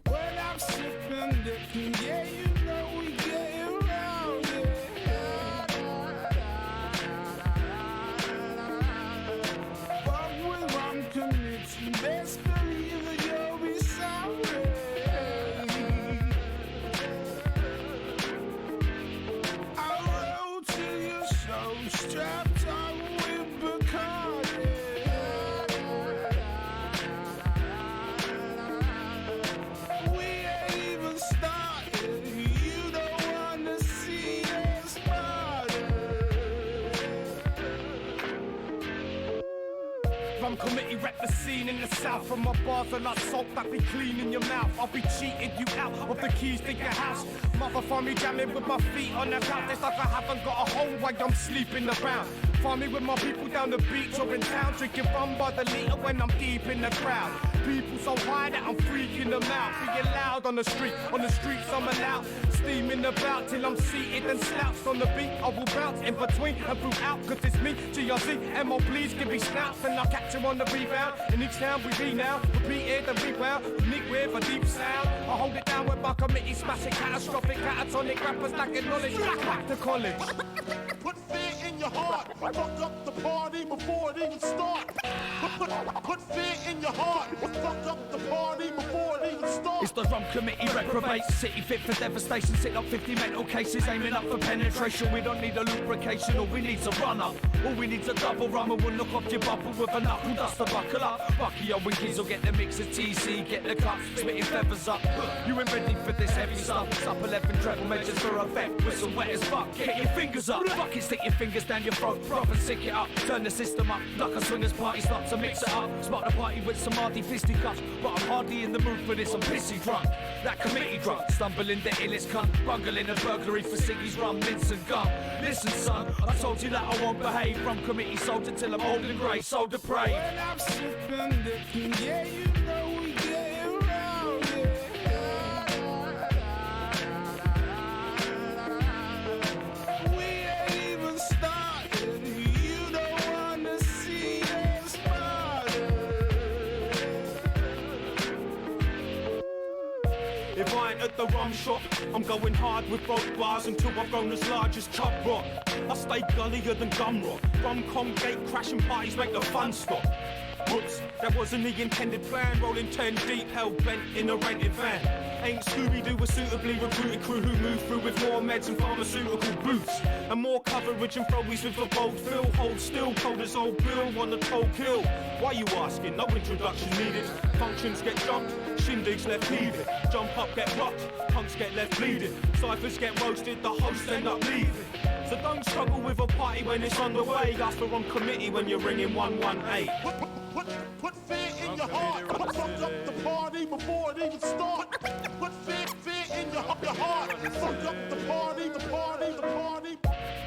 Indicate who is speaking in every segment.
Speaker 1: When I'm sipping dipping, yeah, you know we get around it. But when I'm committing, best believe that you'll be sorry. I roll to your soul, strapped on with Bacardi. We ain't even started, you don't wanna see us party.
Speaker 2: Rum committee rep the scene in the south. From my bars and like salt that be clean in your mouth. I'll be cheating you out of the keys to your house. Mother find me jamming with my feet on the couch. It's like I haven't got a home while I'm sleeping around. Find me with my people down the beach or in town, drinking rum by the litre when I'm deep in the crowd. People so high that I'm freaking them out. Being loud on the streets I'm allowed. Steaming about till I'm seated and slouched on the beat. I will bounce in between and throughout, cause it's me, GRC, MO please give me snouts. And I'll catch him on the rebound. In each town we be now, repeated and rewound. Unique with a deep sound. I hold it down with my committee, smashing catastrophic, catatonic rappers lacking knowledge. Back to college.
Speaker 3: Put fear in your heart. Fuck up the party before it even starts. Put fear in your heart. Fuck up the party before it even starts.
Speaker 2: It's the Rum Committee reprobates. City fit for devastation. Sit up 50 mental cases, aiming up for penetration. We don't need a lubrication, all we need's a run up. All we need's a double rum and we'll knock off your bubble with a knuckle duster. Buckle up. Bucky your winkies will get the mix of TC. Get the cups, spitting feathers up. You ain't ready for this heavy stuff. It's up 11 treble measures for effect. Whistle wet as fuck. Get your fingers up. Bucket, stick your fingers down your throat. Rough and sick it up. Turn the system up. Like a swingers party start to mix it up. Spark the party with some hardy fisticuffs. But I'm hardly in the mood for this. I'm pissy drunk. That committee drunk. Stumbling the illest cunt. Bungling a burglary for Siggy's rum, mince and gum. Listen son, I told you that I won't behave. Rum committee soldier till I'm old and grey. So depraved.
Speaker 1: When I'm sipping dipping, yeah, you know we get around it. We ain't even started, you don't wanna see us party.
Speaker 2: If I ain't at the rum shop, I'm going hard with both bars until I've grown as large as Chub Rock. I stay gullier than gum rock. Rum-com gate crashing parties make the fun stop. Whoops, that wasn't the intended plan. Rolling 10 deep, hell-bent in a rented van. Ain't Scooby-Doo a suitably recruited crew who move through with more meds and pharmaceutical boots. And more coverage and throwies with a bold fill. Hold still, cold as old Bill on the toll kill. Why you asking? No introduction needed. Functions get jumped, shindigs left heaving. Jump up, get rocked, punks get left bleeding. Ciphers get roasted, the hosts end up leaving. So don't struggle with a party when it's underway. Ask the wrong committee when you're ringing 118.
Speaker 3: Put fear in your heart. Fuck up the party before it even starts. Put fear in your heart. Fuck up the party.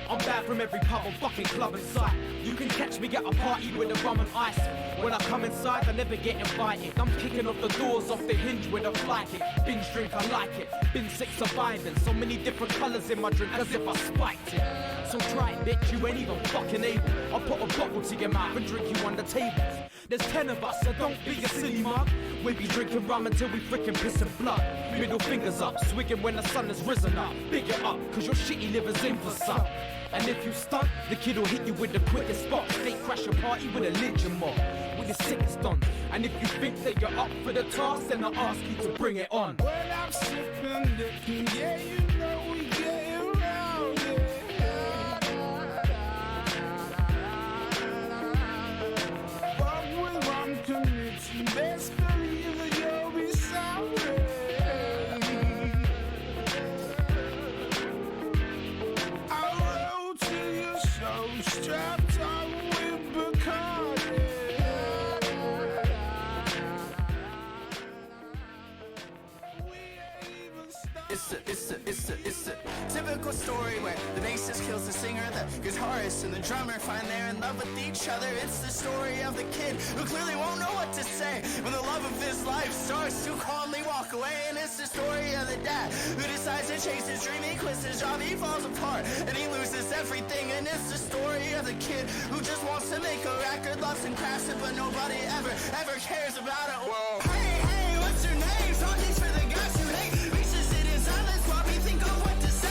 Speaker 2: I'm bad from every pub or fucking club in sight. You can catch me at a party with a rum and ice. When I come inside, I never get invited. I'm kicking off the doors off the hinge with a fly kick. Binge drink, I like it. Been sick surviving. So many different colours in my drink as if I spiked it. So try it, bitch, you ain't even fucking able. I'll put a bottle to your mouth and drink you on the tables. There's 10 of us, so don't be a silly mug. We be drinking rum until we freaking piss and blood. Middle fingers up, swigging when the sun has risen up. Big it up, cause your shitty liver's in for some. And if you stunt, the kid will hit you with the quickest spot. They crash your party with a lynching mob, with the sickest on. And if you think that you're up for the task, then I ask you to bring it on.
Speaker 1: When I'm sipping dipping, yeah, you know we get around it. But when I'm committing, best believe that you'll be sorry. I roll to your soul, strapped on with Bacardi.
Speaker 4: It's a typical story where the bassist kills the singer, the guitarist and the drummer find they're in love with each other. It's the story of the kid who clearly won't know what to say when the love of his life starts to calmly walk walk away, and it's the story of the dad who decides to chase his dream. He quits his job, he falls apart, and he loses everything. And it's the story of the kid who just wants to make a record, loves and crafts it, but nobody ever cares about it. Whoa. Hey, what's your name? Something's for the guys who hate. Reaches it in silence while we think of what to say.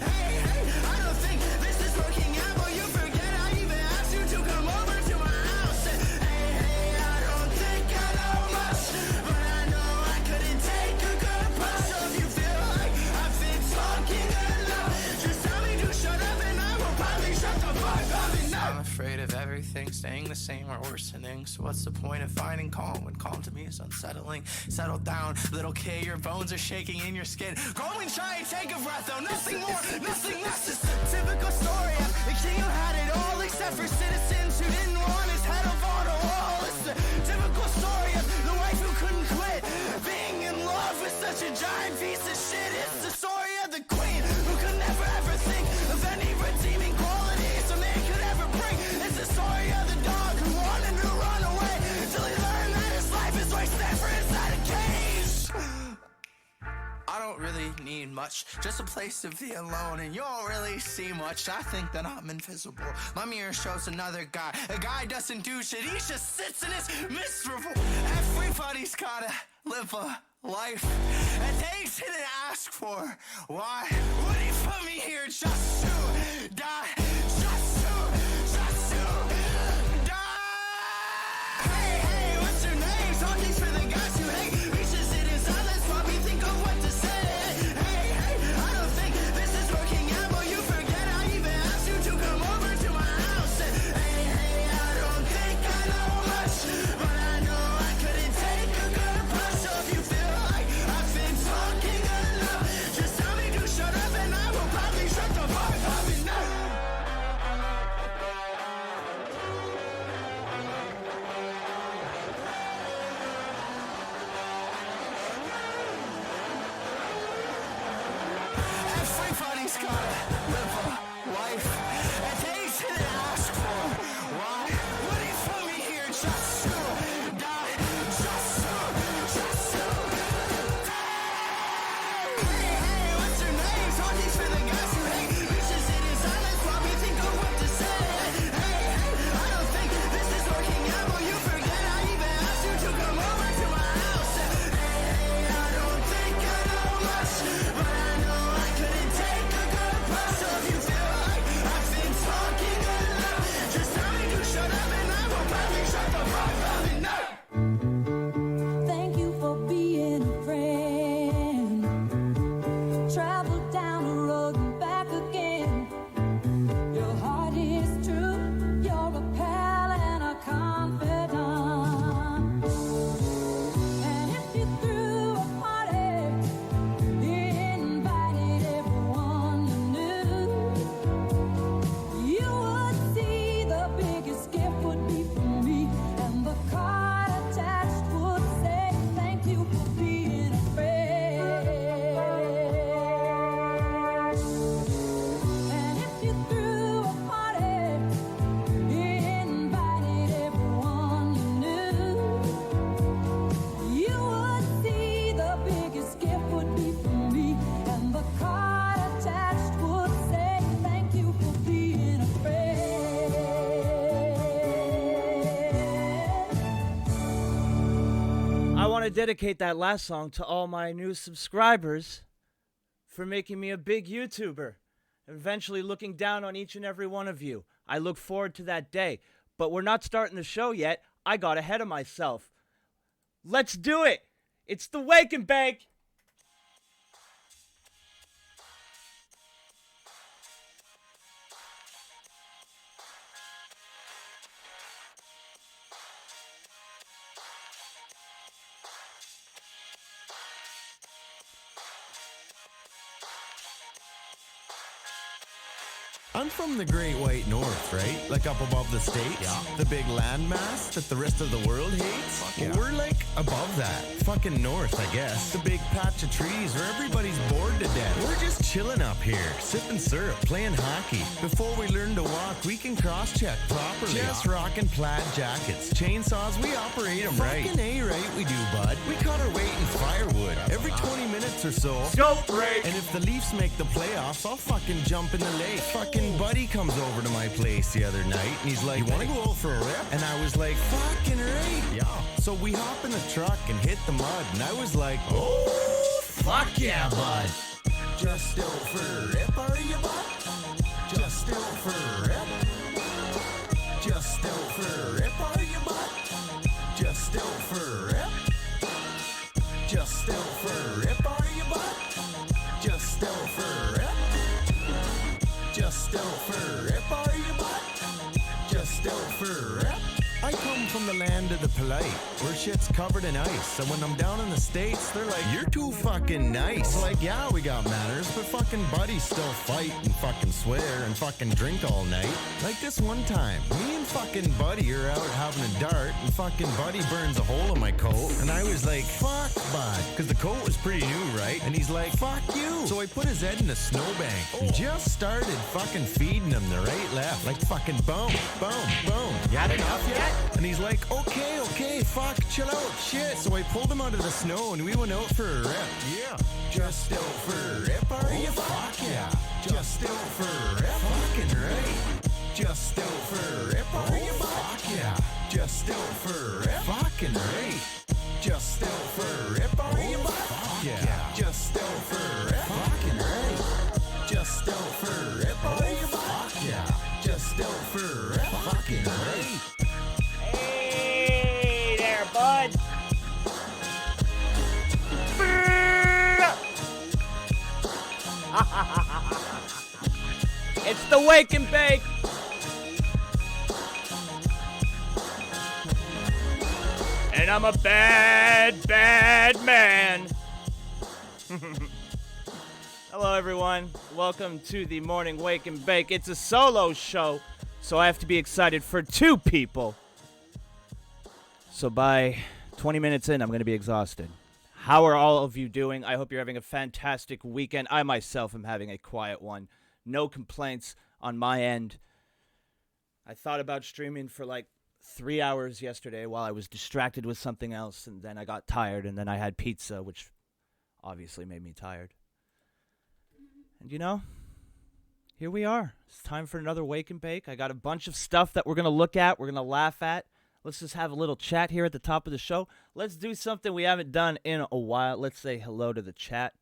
Speaker 4: Hey, I don't think this is working out, but you forget I even asked you to come over to my house. Hey, I don't think I know much, but I know I couldn't take a good push. So if you feel like I've been talking enough, just tell me to shut up and I will probably shut the fuck up. I'm afraid of everything staying the same or worsening. So what's the point of finding calm when calm to me is unsettling? Settle down, little kid, your bones are shaking in your skin. Go and try and take a breath, though. Nothing more, nothing less. It's the typical story of the king who had it all, except for citizens who didn't want his head up on a wall. It's the typical story of the wife who couldn't quit being in love with such a giant piece of shit. It's the story of the queen who could never ever think of any redeeming qualities a man could ever bring. It's the story of the dog who wanted to run away till he learned that his life is wasted for inside a cage. I don't really need much, just a place to be alone, and you don't really see much. I think that I'm invisible. My mirror shows another guy. A guy doesn't do shit, he just sits and is miserable. Everybody's gotta live a life, and they didn't ask for. Why would he put me here just to die? Just to die. Hey, what's your name? Something's for the guys who hate. Reaches it in silence while we think of what to say. Hey, I don't think this is working out, but you forget I even asked you to come over to my house. Hey, I don't think I know much, but I know I couldn't take a good push. So if you feel like I've been talking enough, just tell me to shut up and I will probably shut the fuck up enough. Everybody's gotta live a life, and they didn't ask for. Why would he put me here just to die? Just to die. Hey, what's your name? Something's for the guys who hate. Reaches it in silence while we think of what to say. Hey, I don't think this is working out, but you forget I even asked you to come over to my house. Hey, I don't think I know much, but I know I couldn't take a good push. So if you feel like I've been talking enough, just tell me to shut up and I will probably shut the fuck up enough.
Speaker 5: Thank you for being a friend. Travel down the road and back again. Your heart is true. You're a pal and a confidant. And if you threw a party, invited everyone you knew, you would see the biggest gift would be from me, and the card attached would say thank you for being a friend. And if you threw a party, invited everyone you knew, you would see the biggest gift would be from me, and the card attached would say thank you for being a friend.
Speaker 6: I want to dedicate that last song to all my new subscribers for making me a big YouTuber, eventually looking down on each and every one of you. I look forward to that day, but we're not starting the show yet. I got ahead of myself. Let's do it. It's the Wake and Bake.
Speaker 7: I'm from the Great White North, right? Like up above the States. Yeah. The big landmass that the rest of the world hates.
Speaker 8: Yeah.
Speaker 7: We're like a above that. Fucking north, I guess. The big patch of trees where everybody's bored to death. We're just chilling up here, sipping syrup, playing hockey. Before we learn to walk, we can cross-check properly. Just rocking plaid jackets. Chainsaws, we operate them right. Fucking A-right we do, bud. We cut our weight in firewood. Every 20 minutes or so.
Speaker 2: Don't break.
Speaker 7: And if the Leafs make the playoffs, I'll fucking jump in the lake. Fucking buddy comes over to my place the other night, and he's like, you wanna go out for a rip? And I was like, fucking right. Yeah. So we hop in the truck and hit the mud, and I was like, oh, fuck yeah, bud. Just out for a rip, are you, bud? Just out for a rip. Just out for a rip, are you, bud? Just out for a rip. Just out for a rip, are you, bud? Just out for a rip. Just out for a rip, are you, bud? Just out for a rip. I come from the land of the polite, where shit's covered in ice. And when I'm down in the States, they're like, you're too fucking nice. I'm like, yeah, we got manners, but fucking buddies still fight and fucking swear and fucking drink all night. Like this one time, me and fucking buddy are out having a dart, and fucking buddy burns a hole in my coat. And I was like, fuck bud, because the coat was pretty new, right? And he's like, fuck you. So I put his head in a snowbank and just started fucking feeding him the right left. Like fucking boom, boom, boom. You had enough yet? And he's like, okay, fuck, chill out, shit. So I pulled him out of the snow and we went out for a rip. Yeah. Just out for a rip, are you? Fuck yeah. Just out for a rip. Fucking right. Just out for a rip, are you? Fuck yeah. Just out for a rip. Fucking right. Just out for a rip, are you? Fuck yeah. Just out for a rip. Fucking right. Just out for a rip, are you? Fuck yeah. Just out for a rip. Fucking right.
Speaker 6: Hey there, bud. It's the Wake and Bake. And I'm a bad, bad man. Hello, everyone. Welcome to the Morning Wake and Bake. It's a solo show, so I have to be excited for two people. So by 20 minutes in, I'm going to be exhausted. How are all of you doing? I hope you're having a fantastic weekend. I myself am having a quiet one. No complaints on my end. I thought about streaming for like 3 hours yesterday while I was distracted with something else, and then I got tired, and then I had pizza, which obviously made me tired. And you know, here we are. It's time for another Wake and Bake. I got a bunch of stuff that we're going to look at, we're going to laugh at. Let's just have a little chat here at the top of the show. Let's do something we haven't done in a while. Let's say hello to the chat.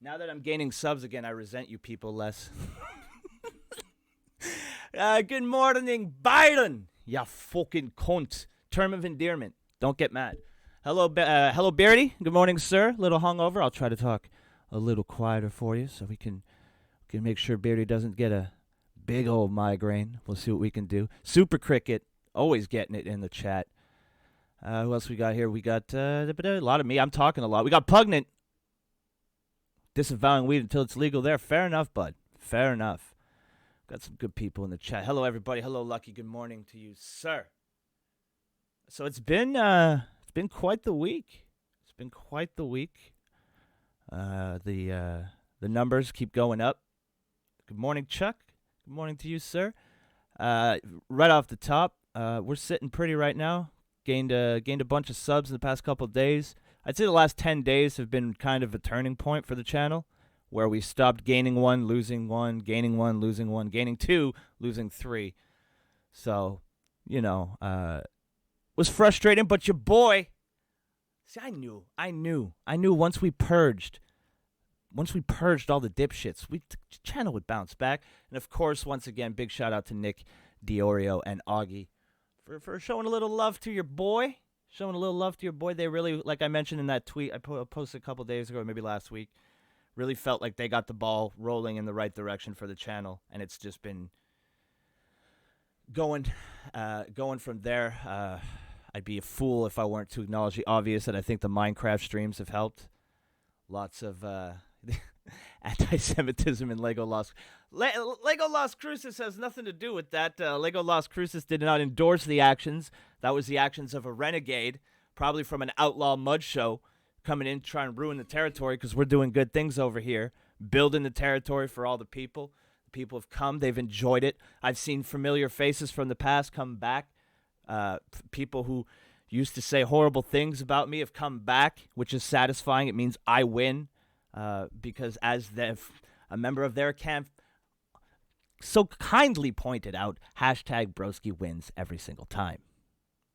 Speaker 6: Now that I'm gaining subs again, I resent you people less. Good morning, Byron. Ya fucking cunt. Term of endearment. Don't get mad. Hello, hello, Beardy. Good morning, sir. Little hungover. I'll try to talk a little quieter for you so we can make sure Beardy doesn't get a big old migraine. We'll see what we can do. Super Cricket, always getting it in the chat. Who else we got here? We got a lot of me. I'm talking a lot. We got Pugnant. Disavowing weed until it's legal there. Fair enough, bud. Fair enough. Got some good people in the chat. Hello, everybody. Hello, Lucky. Good morning to you, sir. So it's been quite the week. It's been quite the week. The numbers keep going up. Good morning, Chuck. Good morning to you, sir. Right off the top, we're sitting pretty right now. Gained a bunch of subs in the past couple of days. I'd say the last 10 days have been kind of a turning point for the channel, where we stopped gaining one, losing one, gaining one, losing one, gaining two, losing three. So, you know, was frustrating, but your boy, see, I knew once we purged all the dipshits, the channel would bounce back. And of course, once again, big shout out to Nick, Diorio, and Augie for showing a little love to your boy. Showing a little love to your boy. They really, like I mentioned in that tweet I posted a couple days ago, maybe last week, really felt like they got the ball rolling in the right direction for the channel, and it's just been going from there. I'd be a fool if I weren't to acknowledge the obvious that I think the Minecraft streams have helped. Lots of Anti-Semitism in Lego Lego Las Cruces has nothing to do with that. Lego Las Cruces did not endorse the actions. That was the actions of a renegade, probably from an outlaw mud show, coming in trying to ruin the territory because we're doing good things over here, building the territory for all the people. The people have come. They've enjoyed it. I've seen familiar faces from the past come back. People who used to say horrible things about me have come back, which is satisfying. It means I win because as a member of their camp so kindly pointed out, hashtag Broski wins every single time.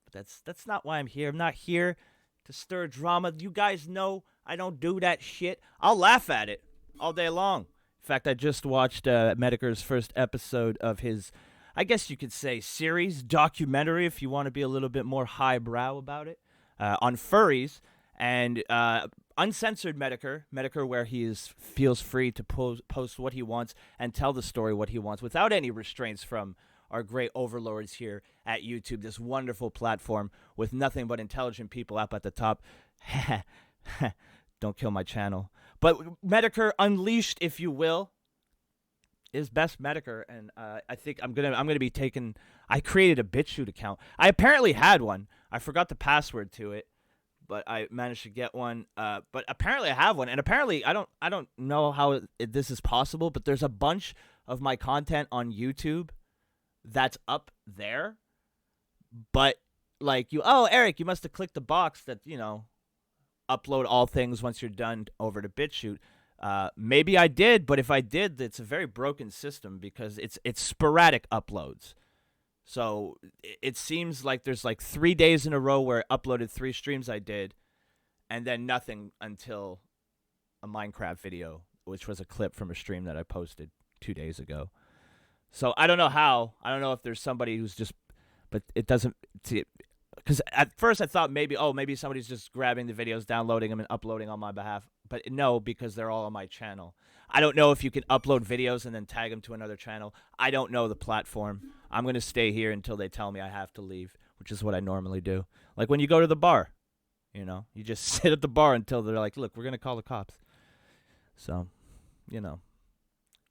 Speaker 6: But that's not why I'm here. I'm not here to stir drama. You guys know I don't do that shit. I'll laugh at it all day long. In fact, I just watched Medicare's first episode of his, I guess you could say, series, documentary, if you want to be a little bit more highbrow about it, on furries, and uncensored Medicare where he feels free to post what he wants and tell the story what he wants without any restraints from our great overlords here at YouTube, this wonderful platform with nothing but intelligent people up at the top. Don't kill my channel. But Medicare Unleashed, if you will, is best Medicare, and I think I'm gonna be taking. I created a BitChute account. I apparently had one. I forgot the password to it, but I managed to get one. But apparently I have one, and apparently I don't know how this is possible. But there's a bunch of my content on YouTube that's up there. But like Eric, you must have clicked the box that upload all things once you're done over to BitChute. Maybe I did, but if I did, it's a very broken system because it's sporadic uploads. So it seems like there's like 3 days in a row where I uploaded 3 streams I did, and then nothing until a Minecraft video, which was a clip from a stream that I posted 2 days ago. So I don't know how. I don't know if there's somebody who's just, but it doesn't. Because at first I thought maybe somebody's just grabbing the videos, downloading them, and uploading on my behalf. But no, because they're all on my channel. I don't know if you can upload videos and then tag them to another channel. I don't know the platform. I'm going to stay here until they tell me I have to leave, which is what I normally do. Like when you go to the bar, you just sit at the bar until they're like, look, we're going to call the cops. So,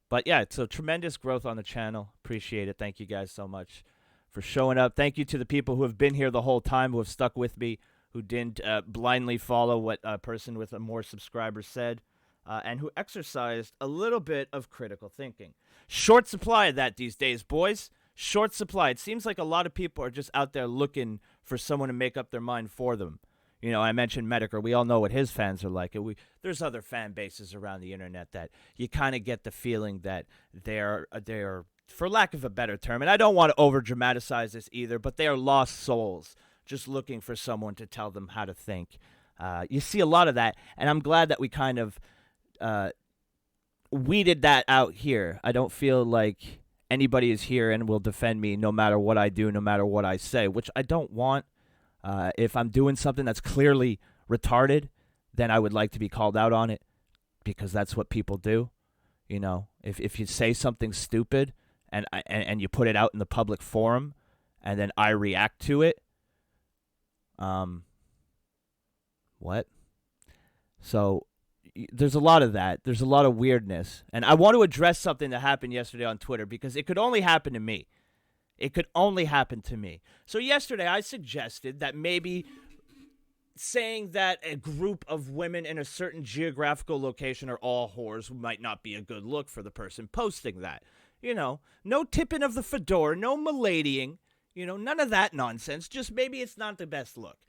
Speaker 6: But yeah, it's a tremendous growth on the channel. Appreciate it. Thank you guys so much for showing up. Thank you to the people who have been here the whole time, who have stuck with me, who didn't blindly follow what a person with more subscribers said, and who exercised a little bit of critical thinking. Short supply of that these days, boys. Short supply. It seems like a lot of people are just out there looking for someone to make up their mind for them. I mentioned Medicare. We all know what his fans are like. There's other fan bases around the internet that you kind of get the feeling that they're, for lack of a better term, and I don't want to over-dramatize this either, but they are lost souls just looking for someone to tell them how to think. You see a lot of that, and I'm glad that we kind of weeded that out here. I don't feel like anybody is here and will defend me no matter what I do, no matter what I say, which I don't want. If I'm doing something that's clearly retarded, then I would like to be called out on it because that's what people do. If you say something stupid and you put it out in the public forum and then I react to it, what? So there's a lot of that. There's a lot of weirdness. And I want to address something that happened yesterday on Twitter because it could only happen to me. It could only happen to me. So yesterday I suggested that maybe saying that a group of women in a certain geographical location are all whores might not be a good look for the person posting that. No tipping of the fedora, no miladying, none of that nonsense. Just maybe it's not the best look.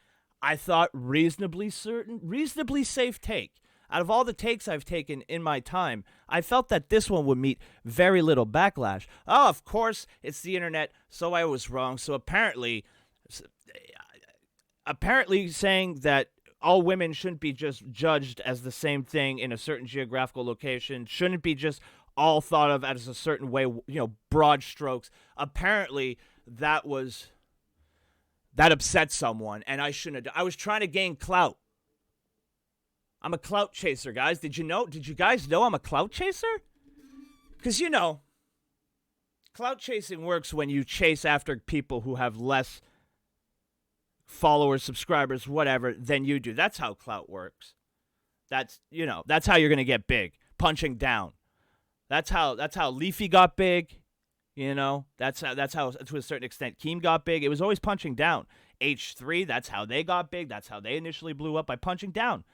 Speaker 6: I thought reasonably safe take. Out of all the takes I've taken in my time, I felt that this one would meet very little backlash. Oh, of course, it's the internet, so I was wrong. So apparently saying that all women shouldn't be just judged as the same thing in a certain geographical location, shouldn't be just all thought of as a certain way, broad strokes. Apparently that upset someone, and I shouldn't have. I was trying to gain clout. I'm a clout chaser, guys. Did you guys know I'm a clout chaser? Because, clout chasing works when you chase after people who have less followers, subscribers, whatever, than you do. That's how clout works. That's how you're going to get big. punching down. That's how Leafy got big. You know, that's how to a certain extent Keem got big. It was always punching down. H3, that's how they got big. That's how they initially blew up, by punching down.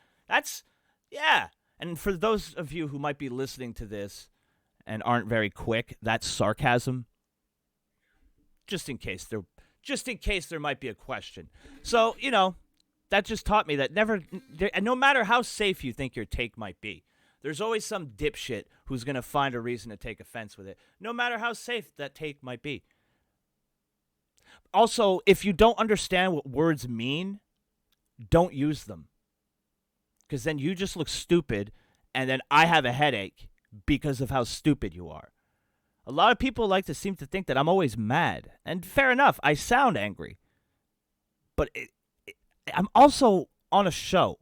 Speaker 6: Yeah. And for those of you who might be listening to this and aren't very quick, that's sarcasm. Just in case there might be a question. So, you know, that just taught me that no matter how safe you think your take might be, there's always some dipshit who's going to find a reason to take offense with it, no matter how safe that take might be. Also, if you don't understand what words mean, don't use them. Because then you just look stupid, and then I have a headache because of how stupid you are. A lot of people seem to think that I'm always mad. And fair enough, I sound angry. But I'm also on a show.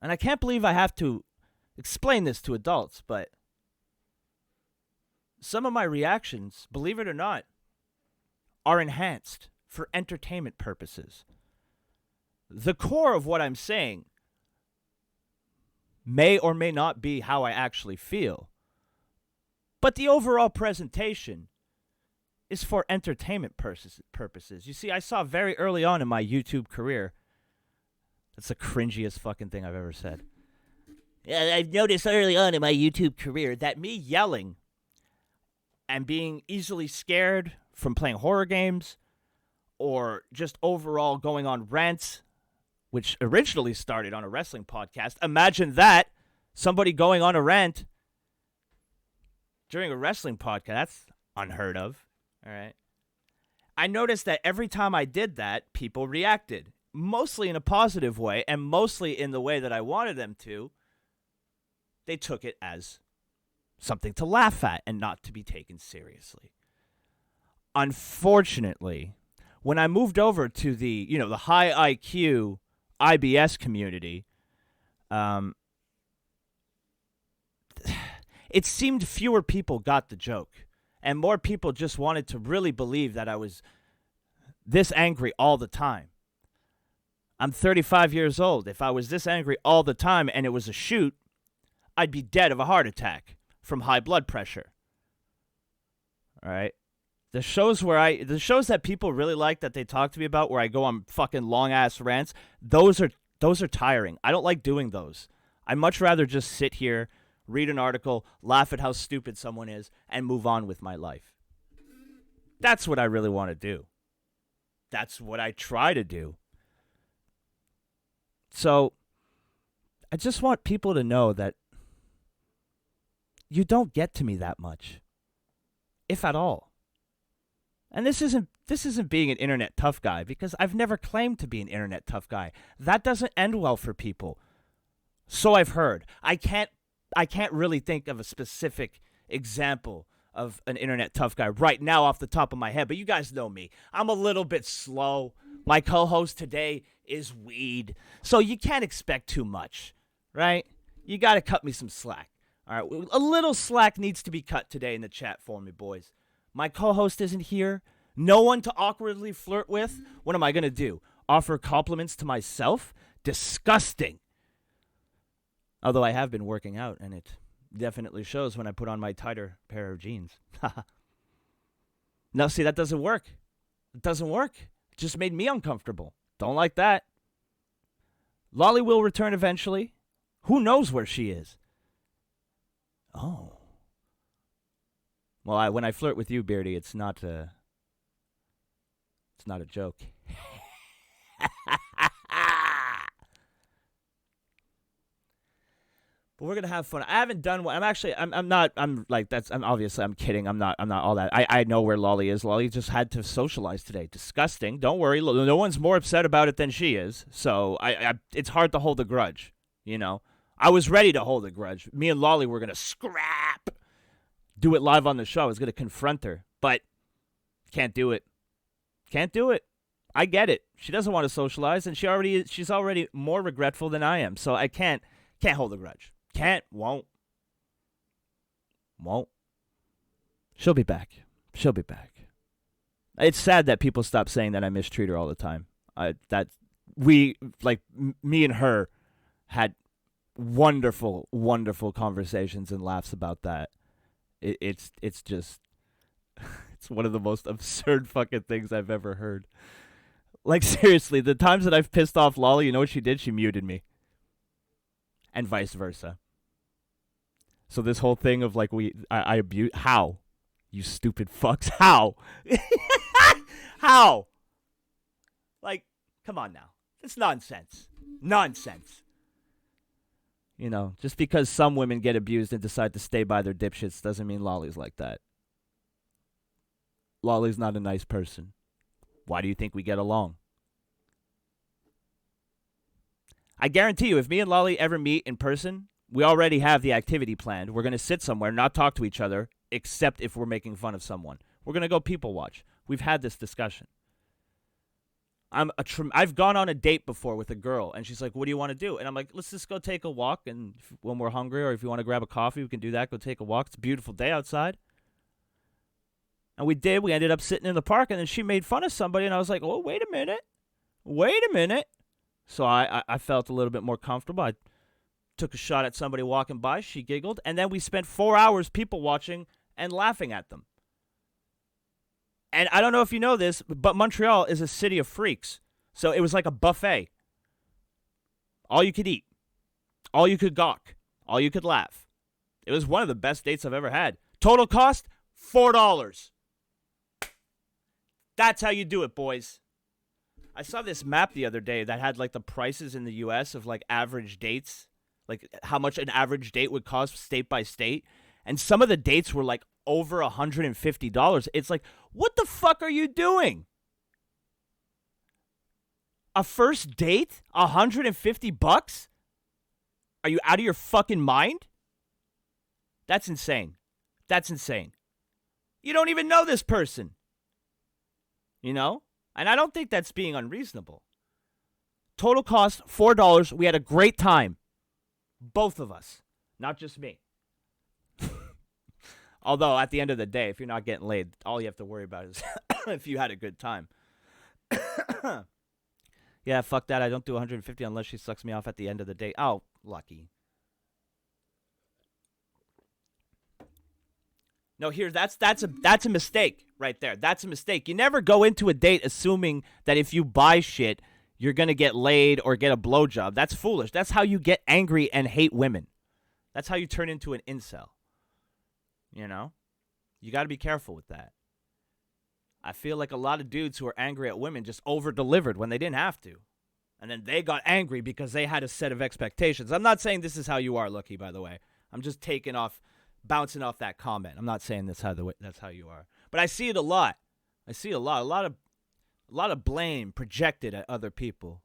Speaker 6: And I can't believe I have to explain this to adults, but some of my reactions, believe it or not, are enhanced for entertainment purposes. The core of what I'm saying may or may not be how I actually feel, but the overall presentation is for entertainment purposes. You see, I saw very early on in my YouTube career, that's the cringiest fucking thing I've ever said. Yeah, I've noticed early on in my YouTube career that me yelling and being easily scared from playing horror games or just overall going on rants, which originally started on a wrestling podcast. Imagine that, somebody going on a rant during a wrestling podcast. That's unheard of. All right. I noticed that every time I did that, people reacted, mostly in a positive way and mostly in the way that I wanted them to. They took it as something to laugh at and not to be taken seriously. Unfortunately, when I moved over to the high IQ IBS community, it seemed fewer people got the joke, and more people just wanted to really believe that I was this angry all the time. I'm 35 years old. If I was this angry all the time and it was a shoot, I'd be dead of a heart attack from high blood pressure. All right? The shows that people really like that they talk to me about, where I go on fucking long ass rants, those are tiring. I don't like doing those. I'd much rather just sit here, read an article, laugh at how stupid someone is, and move on with my life. That's what I really want to do. That's what I try to do. So, I just want people to know that you don't get to me that much, if at all. And this isn't being an internet tough guy, because I've never claimed to be an internet tough guy. That doesn't end well for people. So I've heard. I can't really think of a specific example of an internet tough guy right now off the top of my head, but you guys know me. I'm a little bit slow. My co-host today is weed, so you can't expect too much, right? You got to cut me some slack. All right, a little slack needs to be cut today in the chat for me, boys. My co-host isn't here. No one to awkwardly flirt with. What am I going to do? Offer compliments to myself? Disgusting. Although I have been working out, and it definitely shows when I put on my tighter pair of jeans. No, see, that doesn't work. It doesn't work. It just made me uncomfortable. Don't like that. Lolly will return eventually. Who knows where she is? Oh. Well, when I flirt with you, Beardy, it's not a joke. But we're gonna have fun. I haven't done one. Obviously, I'm kidding. I'm not all that. I know where Lolly is. Lolly just had to socialize today. Disgusting. Don't worry. No one's more upset about it than she is. So it's hard to hold a grudge. You know, I was ready to hold a grudge. Me and Lolly were gonna scrap. Do it live on the show. I was gonna confront her, but can't do it. Can't do it. I get it. She doesn't want to socialize, and she's already more regretful than I am. So I can't hold a grudge. Won't. She'll be back. It's sad that people stop saying that I mistreat her all the time. Me and her had wonderful, wonderful conversations and laughs about that. It's just it's one of the most absurd fucking things I've ever heard. Like, seriously, the times that I've pissed off Lolly, you know what she did? She muted me. And vice versa. So this whole thing of, like, I abuse... How? You stupid fucks. How? How? Like, come on now. It's nonsense. Nonsense. You know, just because some women get abused and decide to stay by their dipshits doesn't mean Lolly's like that. Lolly's not a nice person. Why do you think we get along? I guarantee you, if me and Lolly ever meet in person, we already have the activity planned. We're going to sit somewhere, not talk to each other, except if we're making fun of someone. We're going to go people watch. We've had this discussion. I've gone on a date before with a girl, and she's like, what do you want to do? And I'm like, let's just go take a walk, and when we're hungry, or if you want to grab a coffee, we can do that. Go take a walk. It's a beautiful day outside. And we did. We ended up sitting in the park, and then she made fun of somebody, and I was like, oh, wait a minute. Wait a minute. So I felt a little bit more comfortable. I took a shot at somebody walking by. She giggled, and then we spent 4 hours people watching and laughing at them. And I don't know if you know this, but Montreal is a city of freaks. So it was like a buffet. All you could eat. All you could gawk. All you could laugh. It was one of the best dates I've ever had. Total cost, $4. That's how you do it, boys. I saw this map the other day that had, like, the prices in the U.S. of, like, average dates. Like, how much an average date would cost state by state. And some of the dates were, like, over $150. It's like, what the fuck are you doing? A first date? $150? Are you out of your fucking mind? That's insane. That's insane. You don't even know this person. You know? And I don't think that's being unreasonable. Total cost, $4. We had a great time. Both of us. Not just me. Although, at the end of the day, if you're not getting laid, all you have to worry about is if you had a good time. Yeah, fuck that. I don't do 150 unless she sucks me off at the end of the day. Oh, lucky. No, here, that's a mistake right there. That's a mistake. You never go into a date assuming that if you buy shit, you're going to get laid or get a blowjob. That's foolish. That's how you get angry and hate women. That's how you turn into an incel. You know? You got to be careful with that. I feel like a lot of dudes who are angry at women just over-delivered when they didn't have to. And then they got angry because they had a set of expectations. I'm not saying this is how you are, Lucky, by the way. I'm just bouncing off that comment. I'm not saying that's how you are. But I see it a lot. A lot of blame projected at other people.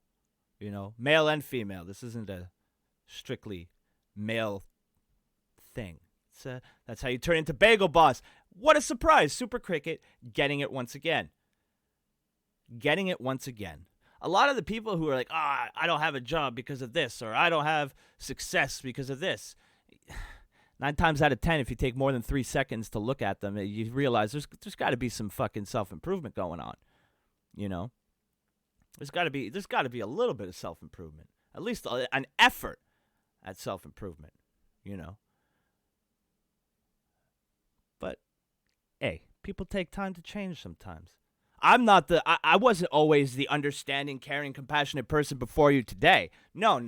Speaker 6: You know, male and female. This isn't a strictly male thing. That's how you turn into Bagel Boss. What a surprise. Super Cricket getting it once again. Getting it once again. A lot of the people who are like, I don't have a job because of this, or I don't have success because of this. 9 times out of 10, if you take more than 3 seconds to look at them, you realize there's got to be some fucking self-improvement going on. You know? There's got to be a little bit of self-improvement. At least an effort at self-improvement. You know? But, hey, people take time to change sometimes. I wasn't always the understanding, caring, compassionate person before you today. No.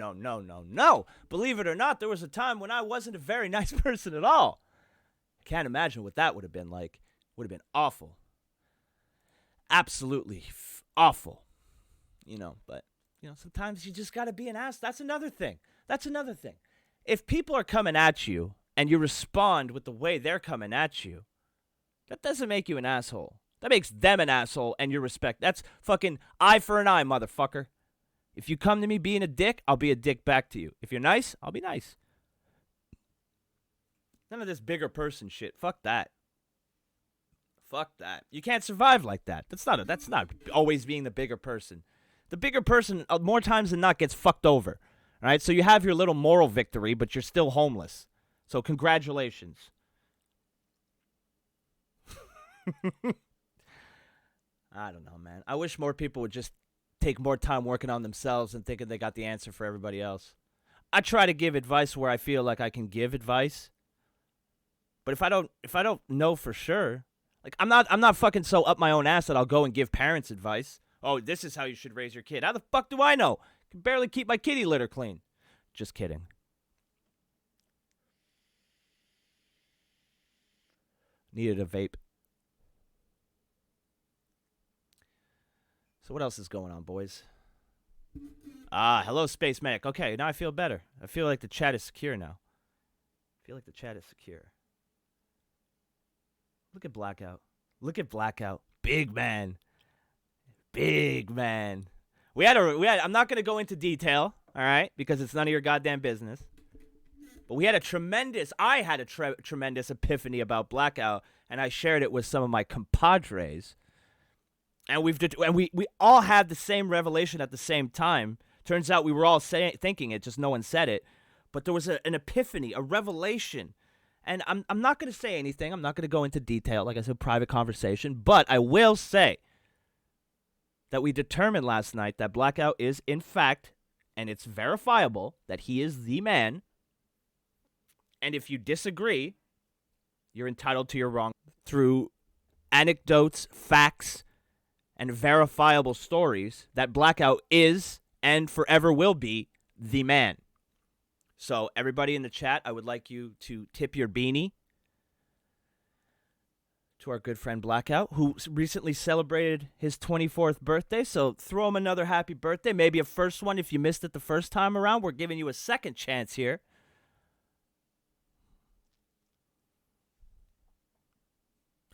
Speaker 6: Believe it or not, there was a time when I wasn't a very nice person at all. I can't imagine what that would have been like. Would have been awful. Absolutely awful. You know, but, you know, sometimes you just got to be an ass. That's another thing. If people are coming at you and you respond with the way they're coming at you, that doesn't make you an asshole. That makes them an asshole and your respect. That's fucking eye for an eye, motherfucker. If you come to me being a dick, I'll be a dick back to you. If you're nice, I'll be nice. None of this bigger person shit. Fuck that. Fuck that. You can't survive like that. That's not always being the bigger person. The bigger person, more times than not, gets fucked over. All right? So you have your little moral victory, but you're still homeless. So congratulations. I don't know, man. I wish more people would just take more time working on themselves and thinking they got the answer for everybody else. I try to give advice where I feel like I can give advice. But if I don't know for sure, like I'm not fucking so up my own ass that I'll go and give parents advice. Oh, this is how you should raise your kid. How the fuck do I know? I can barely keep my kitty litter clean. Just kidding. Needed a vape. So what else is going on, boys? Hello, Space Medic. Okay, now I feel better. I feel like the chat is secure now. Look at Blackout. Big man. I'm not going to go into detail, all right, because it's none of your goddamn business. But I had a tremendous epiphany about Blackout, and I shared it with some of my compadres. And we all had the same revelation at the same time. Turns out we were all thinking it, just no one said it. But there was an epiphany, a revelation. And I'm not going to say anything. I'm not going to go into detail. Like I said, private conversation. But I will say that we determined last night that Blackout is, in fact, and it's verifiable, that he is the man. And if you disagree, you're entitled to your wrong through anecdotes, facts, and verifiable stories that Blackout is and forever will be the man. So everybody in the chat, I would like you to tip your beanie to our good friend Blackout, who recently celebrated his 24th birthday. So throw him another happy birthday, maybe a first one if you missed it the first time around. We're giving you a second chance here.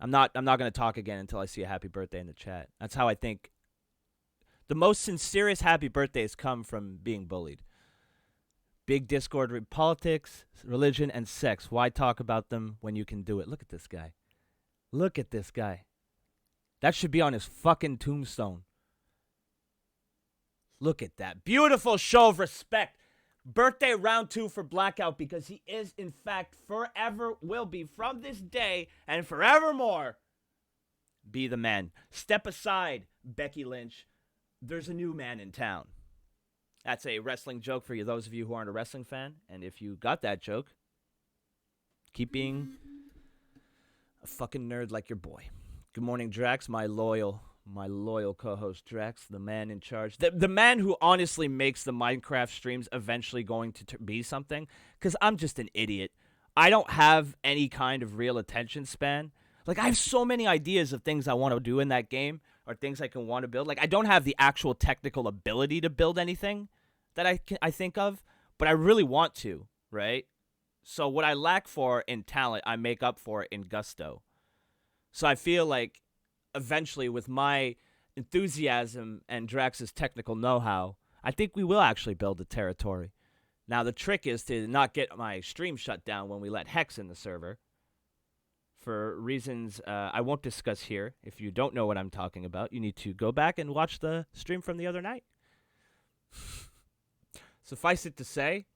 Speaker 6: I'm not going to talk again until I see a happy birthday in the chat. That's how I think the most sincerest happy birthdays come from being bullied. Big discord with politics, religion, and sex. Why talk about them when you can do it? Look at this guy. That should be on his fucking tombstone. Look at that. Beautiful show of respect. Birthday round 2 for Blackout, because he is, in fact, forever will be, from this day and forevermore, be the man. Step aside, Becky Lynch. There's a new man in town. That's a wrestling joke for you, those of you who aren't a wrestling fan. And if you got that joke, keep being a fucking nerd like your boy. Good morning, Drax, my loyal co-host Drax, the man in charge. The man who honestly makes the Minecraft streams eventually going to be something, because I'm just an idiot. I don't have any kind of real attention span. Like, I have so many ideas of things I want to do in that game, or things I can want to build. Like, I don't have the actual technical ability to build anything that I think of, but I really want to, right? So what I lack for in talent, I make up for in gusto. So I feel like eventually, with my enthusiasm and Drax's technical know-how, I think we will actually build a territory. Now, the trick is to not get my stream shut down when we let Hex in the server, for reasons I won't discuss here. If you don't know what I'm talking about, you need to go back and watch the stream from the other night. Suffice it to say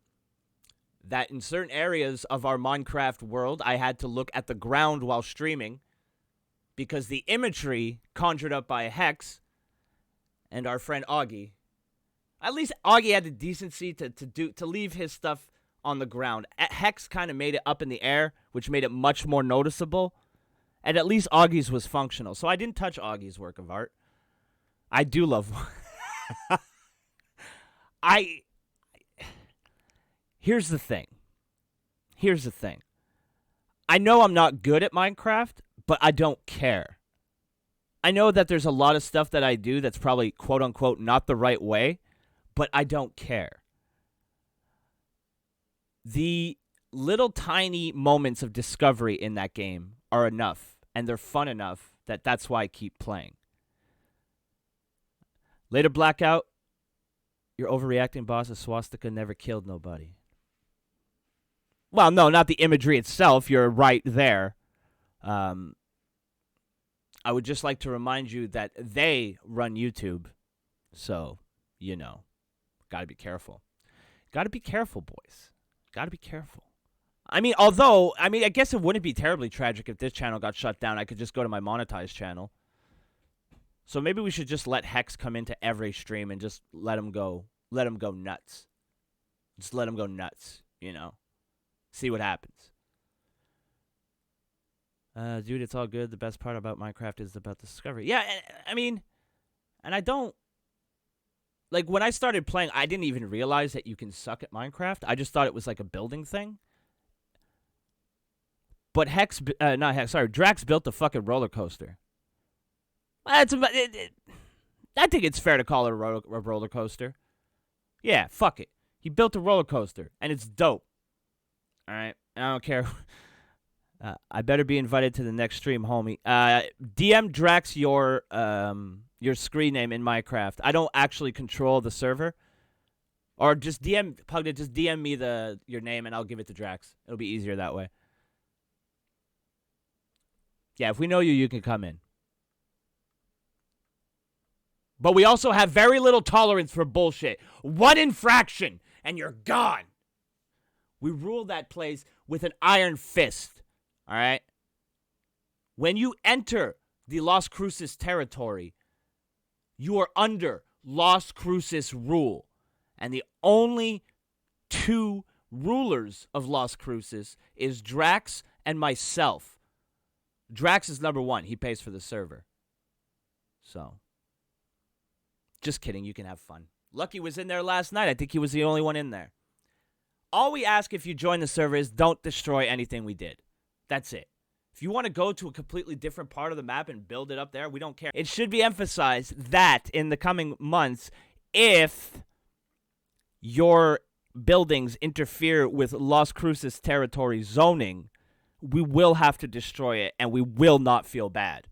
Speaker 6: that in certain areas of our Minecraft world, I had to look at the ground while streaming, because the imagery conjured up by Hex and our friend Augie, at least Augie had the decency to leave his stuff on the ground. Hex kind of made it up in the air, which made it much more noticeable. And at least Augie's was functional. So I didn't touch Augie's work of art. I do love... Here's the thing. I know I'm not good at Minecraft, but I don't care. I know that there's a lot of stuff that I do that's probably quote-unquote not the right way, but I don't care. The little tiny moments of discovery in that game are enough, and they're fun enough that's why I keep playing. Later, Blackout, you're overreacting, boss. A swastika never killed nobody. Well, no, not the imagery itself. You're right there. I would just like to remind you that they run YouTube. So, you know, got to be careful. Got to be careful, boys. Got to be careful. I guess it wouldn't be terribly tragic if this channel got shut down. I could just go to my monetized channel. So maybe we should just let Hex come into every stream and just let him go nuts. Just let them go nuts, you know. See what happens. Dude, it's all good. The best part about Minecraft is about the discovery. Yeah, I mean, and I don't, like, when I started playing, I didn't even realize that you can suck at Minecraft. I just thought it was like a building thing. But Drax built a fucking roller coaster. I think it's fair to call it a roller coaster. Yeah, fuck it. He built a roller coaster, and it's dope. All right? I don't care. I better be invited to the next stream, homie. DM Drax your screen name in Minecraft. I don't actually control the server. Or just DM me your name, and I'll give it to Drax. It'll be easier that way. Yeah, if we know you, you can come in. But we also have very little tolerance for bullshit. One infraction, and you're gone. We rule that place with an iron fist. All right? When you enter the Las Cruces territory, you are under Las Cruces rule. And the only two rulers of Las Cruces is Drax and myself. Drax is number one. He pays for the server. So, just kidding. You can have fun. Lucky was in there last night. I think he was the only one in there. All we ask if you join the server is don't destroy anything we did. That's it. If you want to go to a completely different part of the map and build it up there, we don't care. It should be emphasized that in the coming months, if your buildings interfere with Las Cruces territory zoning, we will have to destroy it, and we will not feel bad.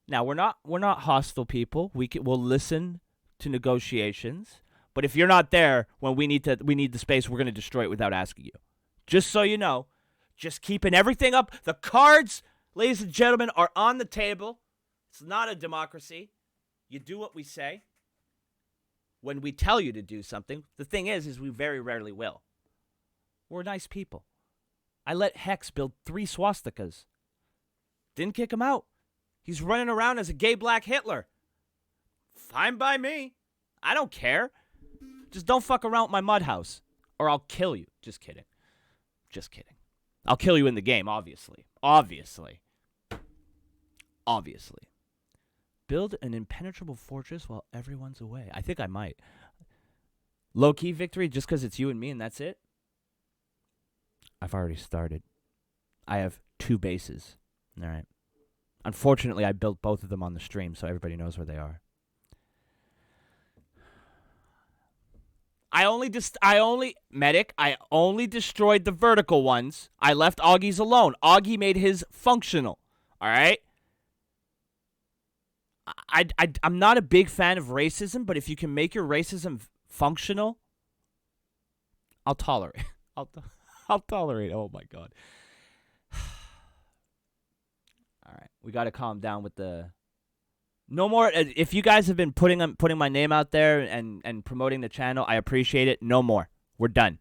Speaker 6: Now, we're not hostile people. We'll listen to negotiations. But if you're not there when we need the space, we're going to destroy it without asking you. Just so you know, just keeping everything up. The cards, ladies and gentlemen, are on the table. It's not a democracy. You do what we say. When we tell you to do something, the thing is we very rarely will. We're nice people. I let Hex build 3 swastikas. Didn't kick him out. He's running around as a gay black Hitler. Fine by me. I don't care. Just don't fuck around with my mud house, or I'll kill you. Just kidding. Just kidding. I'll kill you in the game, obviously. Obviously. Build an impenetrable fortress while everyone's away. I think I might. Low-key victory just because it's you and me and that's it? I've already started. I have 2 bases. All right. Unfortunately, I built both of them on the stream, so everybody knows where they are. I only destroyed the vertical ones. I left Augie's alone. Augie made his functional. All right? I'm not a big fan of racism, but if you can make your racism functional, I'll tolerate. I'll tolerate. Oh my god. All right, we got to calm down with the. No more. If you guys have been putting my name out there and promoting the channel, I appreciate it. No more. We're done.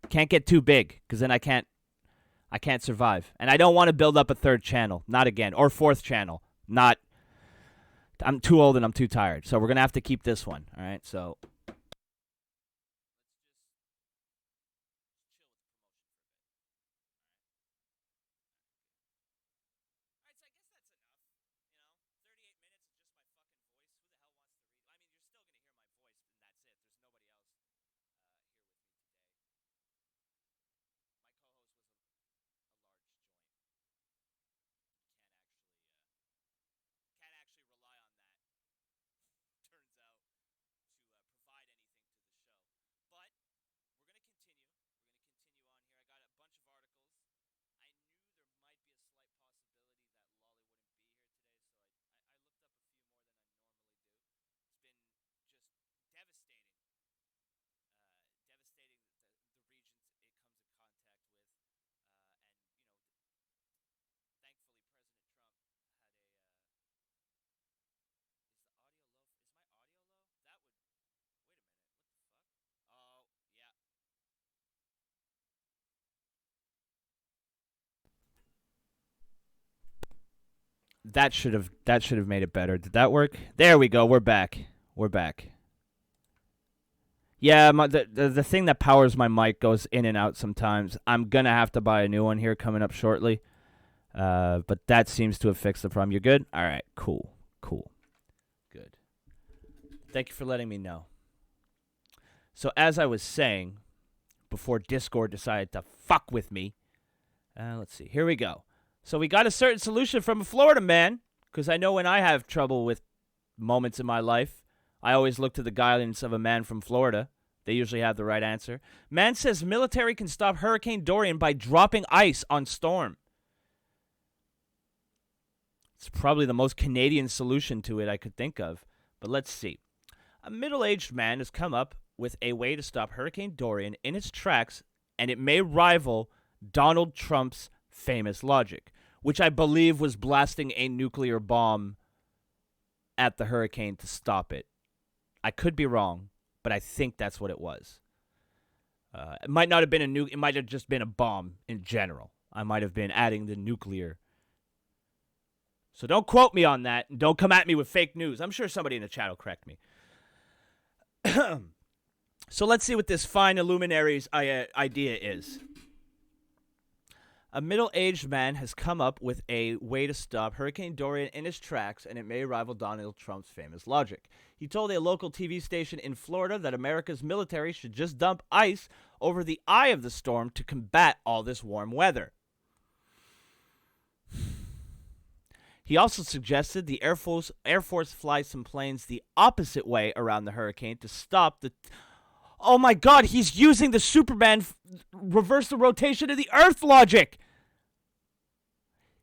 Speaker 6: Can't get too big because then I can't survive, and I don't want to build up a 3rd channel. Not again, or 4th channel. Not. I'm too old and I'm too tired, so we're gonna have to keep this one. All right, so. That should have made it better. Did that work? There we go. We're back. Yeah, the thing that powers my mic goes in and out sometimes. I'm going to have to buy a new one here coming up shortly. But that seems to have fixed the problem. You're good? All right, cool. Good. Thank you for letting me know. So as I was saying, before Discord decided to fuck with me, let's see. Here we go. So we got a certain solution from a Florida man, because I know when I have trouble with moments in my life, I always look to the guidance of a man from Florida. They usually have the right answer. Man says military can stop Hurricane Dorian by dropping ice on storm. It's probably the most Canadian solution to it I could think of. But let's see. A middle-aged man has come up with a way to stop Hurricane Dorian in its tracks, and it may rival Donald Trump's famous logic, which I believe was blasting a nuclear bomb at the hurricane to stop it. I could be wrong, but I think that's what it was. It might not have been it might have just been a bomb in general. I might have been adding the nuclear. So don't quote me on that, and don't come at me with fake news. I'm sure somebody in the chat will correct me. So let's see what this fine illuminary's idea is. A middle-aged man has come up with a way to stop Hurricane Dorian in its tracks, and it may rival Donald Trump's famous logic. He told a local TV station in Florida that America's military should just dump ice over the eye of the storm to combat all this warm weather. He also suggested the Air Force fly some planes the opposite way around the hurricane to stop the... Oh my God, he's using the Superman reverse the rotation of the Earth logic.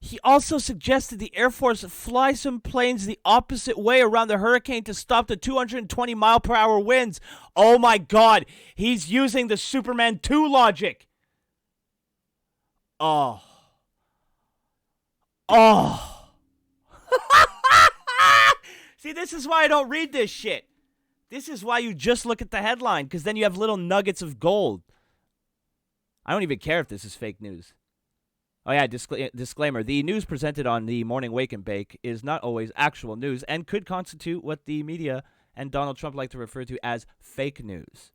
Speaker 6: He also suggested the Air Force fly some planes the opposite way around the hurricane to stop the 220 mile per hour winds. Oh my God, he's using the Superman 2 logic. Oh. See, this is why I don't read this shit. This is why you just look at the headline, because then you have little nuggets of gold. I don't even care if this is fake news. Oh yeah, disclaimer. The news presented on the Morning Wake and Bake is not always actual news and could constitute what the media and Donald Trump like to refer to as fake news.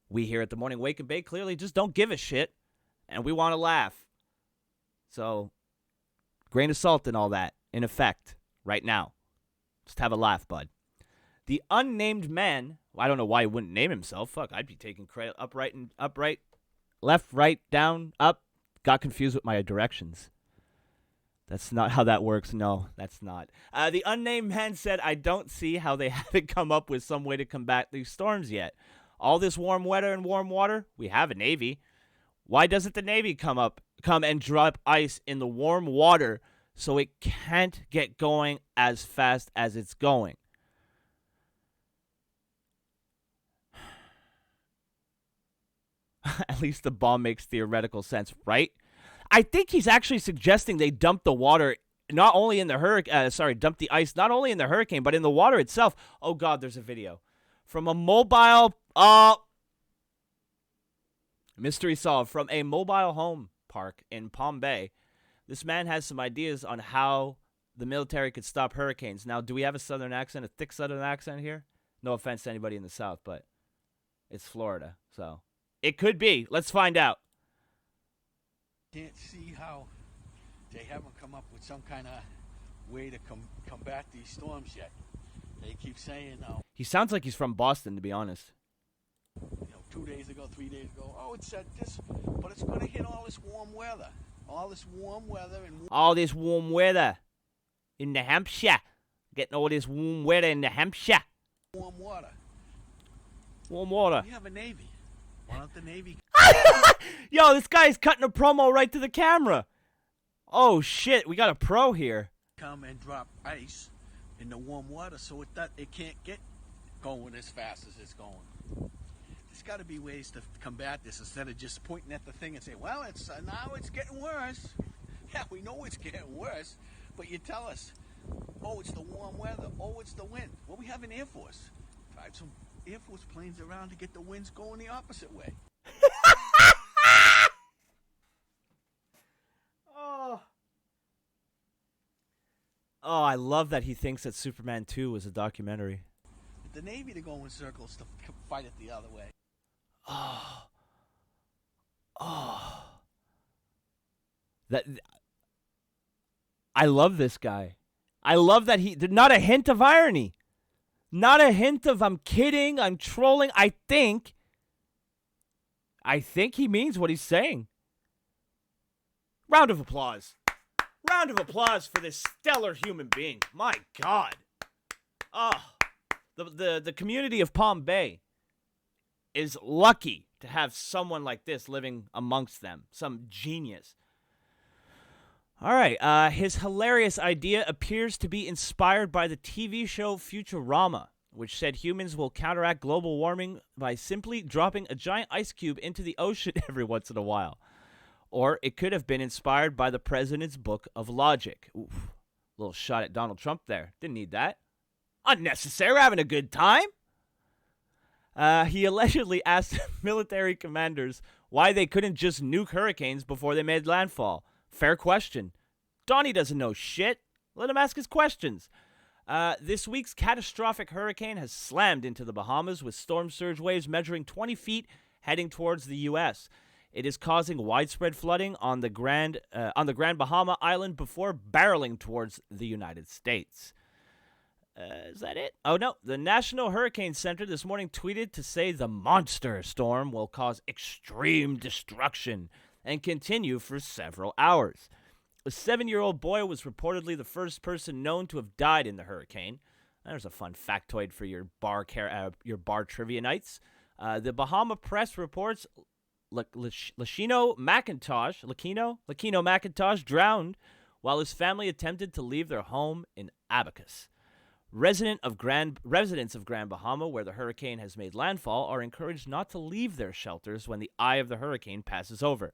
Speaker 6: We here at the Morning Wake and Bake clearly just don't give a shit, and we want to laugh. So, grain of salt and all that, in effect, right now. Just have a laugh, bud. The unnamed man, I don't know why he wouldn't name himself. Fuck, I'd be taking credit upright, left, right, down, up. Got confused with my directions. That's not how that works. No, that's not. The unnamed man said, I don't see how they haven't come up with some way to combat these storms yet. All this warm weather and warm water, we have a Navy. Why doesn't the Navy come and drop ice in the warm water so it can't get going as fast as it's going? At least the bomb makes theoretical sense, right? I think he's actually suggesting they dump the water not only in the dump the ice not only in the hurricane, but in the water itself. Oh God, there's a video from a mobile mystery solved from a mobile home park in Palm Bay. This man has some ideas on how the military could stop hurricanes. Now, do we have a southern accent, a thick southern accent here? No offense to anybody in the South, but it's Florida, so it could be. Let's find out.
Speaker 8: Can't see how they haven't come up with some kind of way to combat these storms yet. They keep saying,
Speaker 6: he sounds like he's from Boston, to be honest.
Speaker 8: 2 days ago, 3 days ago, it said this, but it's going to hit all this warm weather. All this warm weather in New Hampshire. Getting all this warm weather in New Hampshire. Warm water. We have a Navy. Why don't the Navy...
Speaker 6: Yo, this guy's cutting a promo right to the camera. Oh, shit. We got a pro here.
Speaker 8: Come and drop ice in the warm water so it can't get going as fast as it's going. There's got to be ways to combat this instead of just pointing at the thing and say, well, it's now it's getting worse. Yeah, we know it's getting worse, but you tell us, oh, it's the warm weather. Oh, it's the wind. Well, we have an Air Force. Drive some Air Force planes around to get the winds going the opposite way.
Speaker 6: Oh, I love that he thinks that Superman 2 was a documentary.
Speaker 8: the Navy to go in circles to fight it the other way.
Speaker 6: That I love this guy. I love that not a hint of irony. Not a hint of I'm kidding, I'm trolling. I think he means what he's saying. Round of applause. Round of applause for this stellar human being. My God. The community of Palm Bay is lucky to have someone like this living amongst them. Some genius. All right. His hilarious idea appears to be inspired by the TV show Futurama, which said humans will counteract global warming by simply dropping a giant ice cube into the ocean every once in a while. Or it could have been inspired by the president's book of logic. Oof. Little shot at Donald Trump there. Didn't need that. Unnecessary. We're having a good time. He allegedly asked military commanders why they couldn't just nuke hurricanes before they made landfall. Fair question. Donnie doesn't know shit. Let him ask his questions. This week's catastrophic hurricane has slammed into the Bahamas with storm surge waves measuring 20 feet heading towards the U.S. It is causing widespread flooding on the Grand Bahama Island before barreling towards the United States. Is that it? Oh, no. The National Hurricane Center this morning tweeted to say the monster storm will cause extreme destruction and continue for several hours. A 7-year-old boy was reportedly the first person known to have died in the hurricane. There's a fun factoid for your bar trivia nights. The Bahama Press reports Lakino McIntosh drowned while his family attempted to leave their home in Abacus. Residents of Grand Bahama, where the hurricane has made landfall, are encouraged not to leave their shelters when the eye of the hurricane passes over.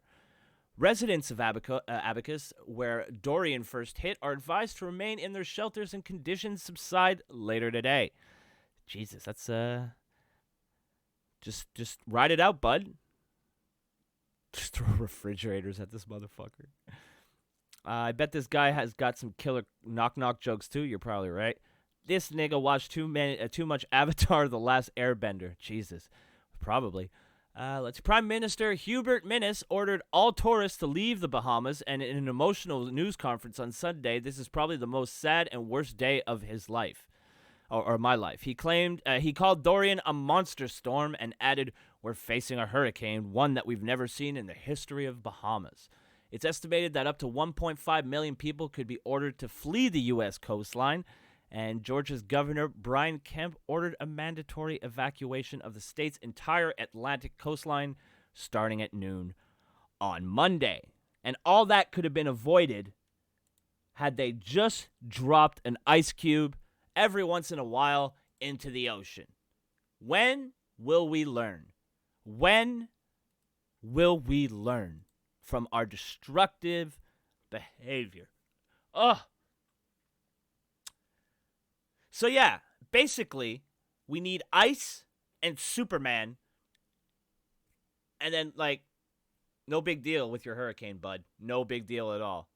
Speaker 6: Residents of Abacus, where Dorian first hit, are advised to remain in their shelters and conditions subside later today. Jesus, that's just ride it out, bud. Just throw refrigerators at this motherfucker. I bet this guy has got some killer knock-knock jokes too. You're probably right. This nigga watched too much Avatar: The Last Airbender. Jesus, probably. Prime Minister Hubert Minnis ordered all tourists to leave the Bahamas, and in an emotional news conference on Sunday, this is probably the most sad and worst day of his life, or my life. He claimed he called Dorian a monster storm and added, "We're facing a hurricane, one that we've never seen in the history of Bahamas." It's estimated that up to 1.5 million people could be ordered to flee the U.S. coastline. And Georgia's Governor Brian Kemp ordered a mandatory evacuation of the state's entire Atlantic coastline starting at noon on Monday. And all that could have been avoided had they just dropped an ice cube every once in a while into the ocean. When will we learn? When will we learn from our destructive behavior? Ugh. So yeah, basically, we need ice and Superman, and then, no big deal with your hurricane, bud. No big deal at all.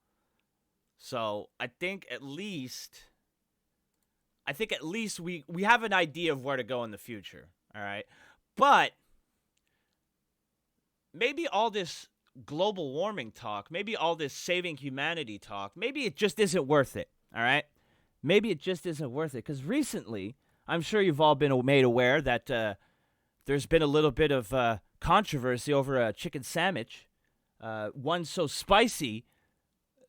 Speaker 6: So I think at least we have an idea of where to go in the future, all right? But maybe all this global warming talk, maybe all this saving humanity talk, maybe it just isn't worth it, all right? Maybe it just isn't worth it, because recently, I'm sure you've all been made aware that there's been a little bit of controversy over a chicken sandwich, one so spicy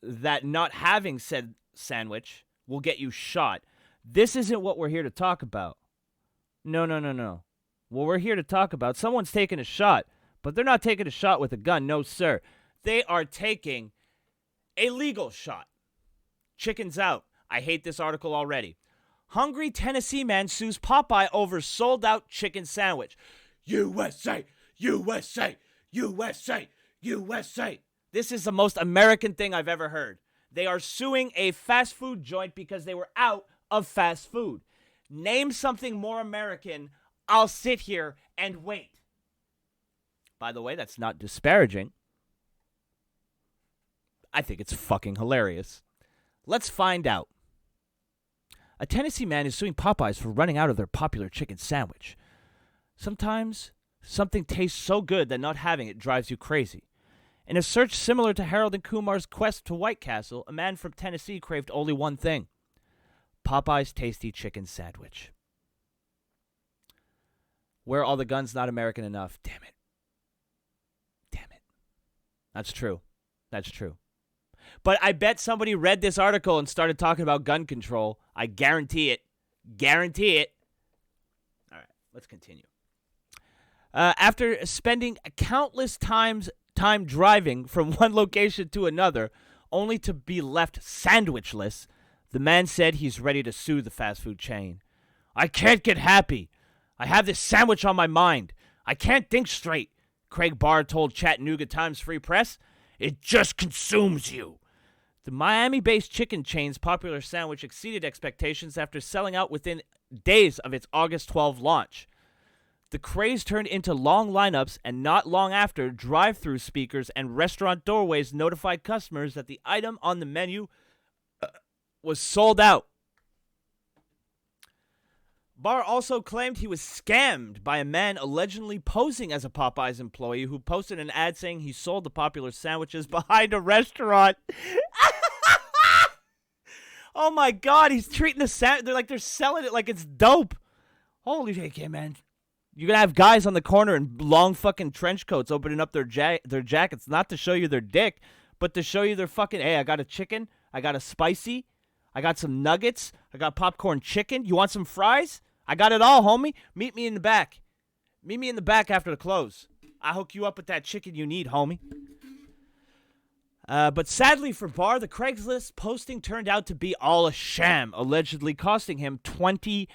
Speaker 6: that not having said sandwich will get you shot. This isn't what we're here to talk about. No. What we're here to talk about, someone's taking a shot, but they're not taking a shot with a gun. No, sir. They are taking a legal shot. Chicken's out. I hate this article already. Hungry Tennessee man sues Popeye over sold-out chicken sandwich. USA, USA, USA, USA. This is the most American thing I've ever heard. They are suing a fast food joint because they were out of fast food. Name something more American. I'll sit here and wait. By the way, that's not disparaging. I think it's fucking hilarious. Let's find out. A Tennessee man is suing Popeyes for running out of their popular chicken sandwich. Sometimes something tastes so good that not having it drives you crazy. In a search similar to Harold and Kumar's quest to White Castle, a man from Tennessee craved only one thing: Popeye's tasty chicken sandwich. Where are all the guns not American enough? Damn it. Damn it. That's true. That's true. But I bet somebody read this article and started talking about gun control. I guarantee it. Guarantee it. All right, let's continue. After spending countless time driving from one location to another, only to be left sandwichless, the man said he's ready to sue the fast food chain. I can't get happy. I have this sandwich on my mind. I can't think straight, Craig Barr told Chattanooga Times Free Press. It just consumes you. The Miami-based chicken chain's popular sandwich exceeded expectations after selling out within days of its August 12 launch. The craze turned into long lineups, and not long after, drive-through speakers and restaurant doorways notified customers that the item on the menu was sold out. Barr also claimed he was scammed by a man allegedly posing as a Popeyes employee who posted an ad saying he sold the popular sandwiches behind a restaurant. Oh my God, he's treating the sandwich. They're selling it like it's dope. Holy shit, man. You're going to have guys on the corner in long fucking trench coats opening up their jackets, not to show you their dick, but to show you their fucking, hey, I got a chicken, I got a spicy, I got some nuggets, I got popcorn chicken. You want some fries? I got it all, homie. Meet me in the back. Meet me in the back after the close. I'll hook you up with that chicken you need, homie. But sadly for Barr, the Craigslist posting turned out to be all a sham, allegedly costing him $25,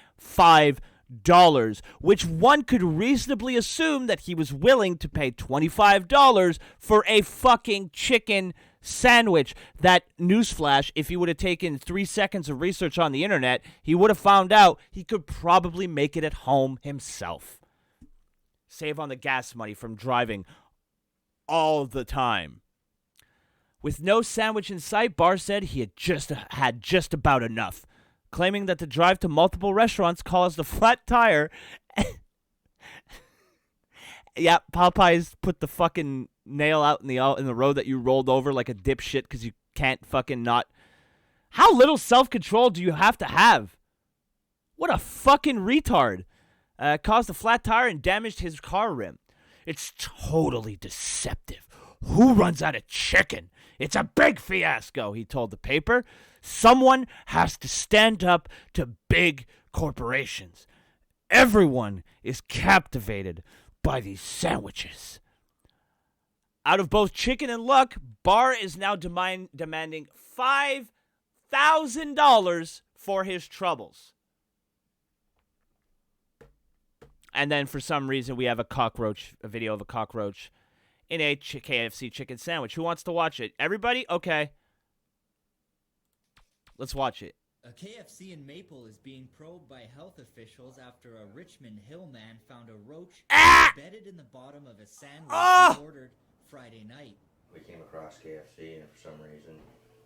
Speaker 6: which one could reasonably assume that he was willing to pay $25 for a fucking chicken sandwich. That, newsflash, if he would have taken 3 seconds of research on the internet, he would have found out he could probably make it at home himself. Save on the gas money from driving all the time. With no sandwich in sight, Barr said he had just about enough, claiming that the drive to multiple restaurants caused a flat tire. Yeah, Popeyes put the fucking nail out in the road that you rolled over like a dipshit because you can't fucking not. How little self-control do you have to have? What a fucking retard. Caused a flat tire and damaged his car rim. It's totally deceptive. Who runs out of chicken? It's a big fiasco, he told the paper. Someone has to stand up to big corporations. Everyone is captivated by these sandwiches. Out of both chicken and luck, Barr is now demanding $5,000 for his troubles. And then for some reason we have a video of a cockroach in a KFC chicken sandwich. Who wants to watch it? Everybody? Okay. Let's watch it.
Speaker 9: A KFC in Maple is being probed by health officials after a Richmond Hill man found a roach embedded in the bottom of a sandwich he ordered Friday night.
Speaker 10: We came across KFC and for some reason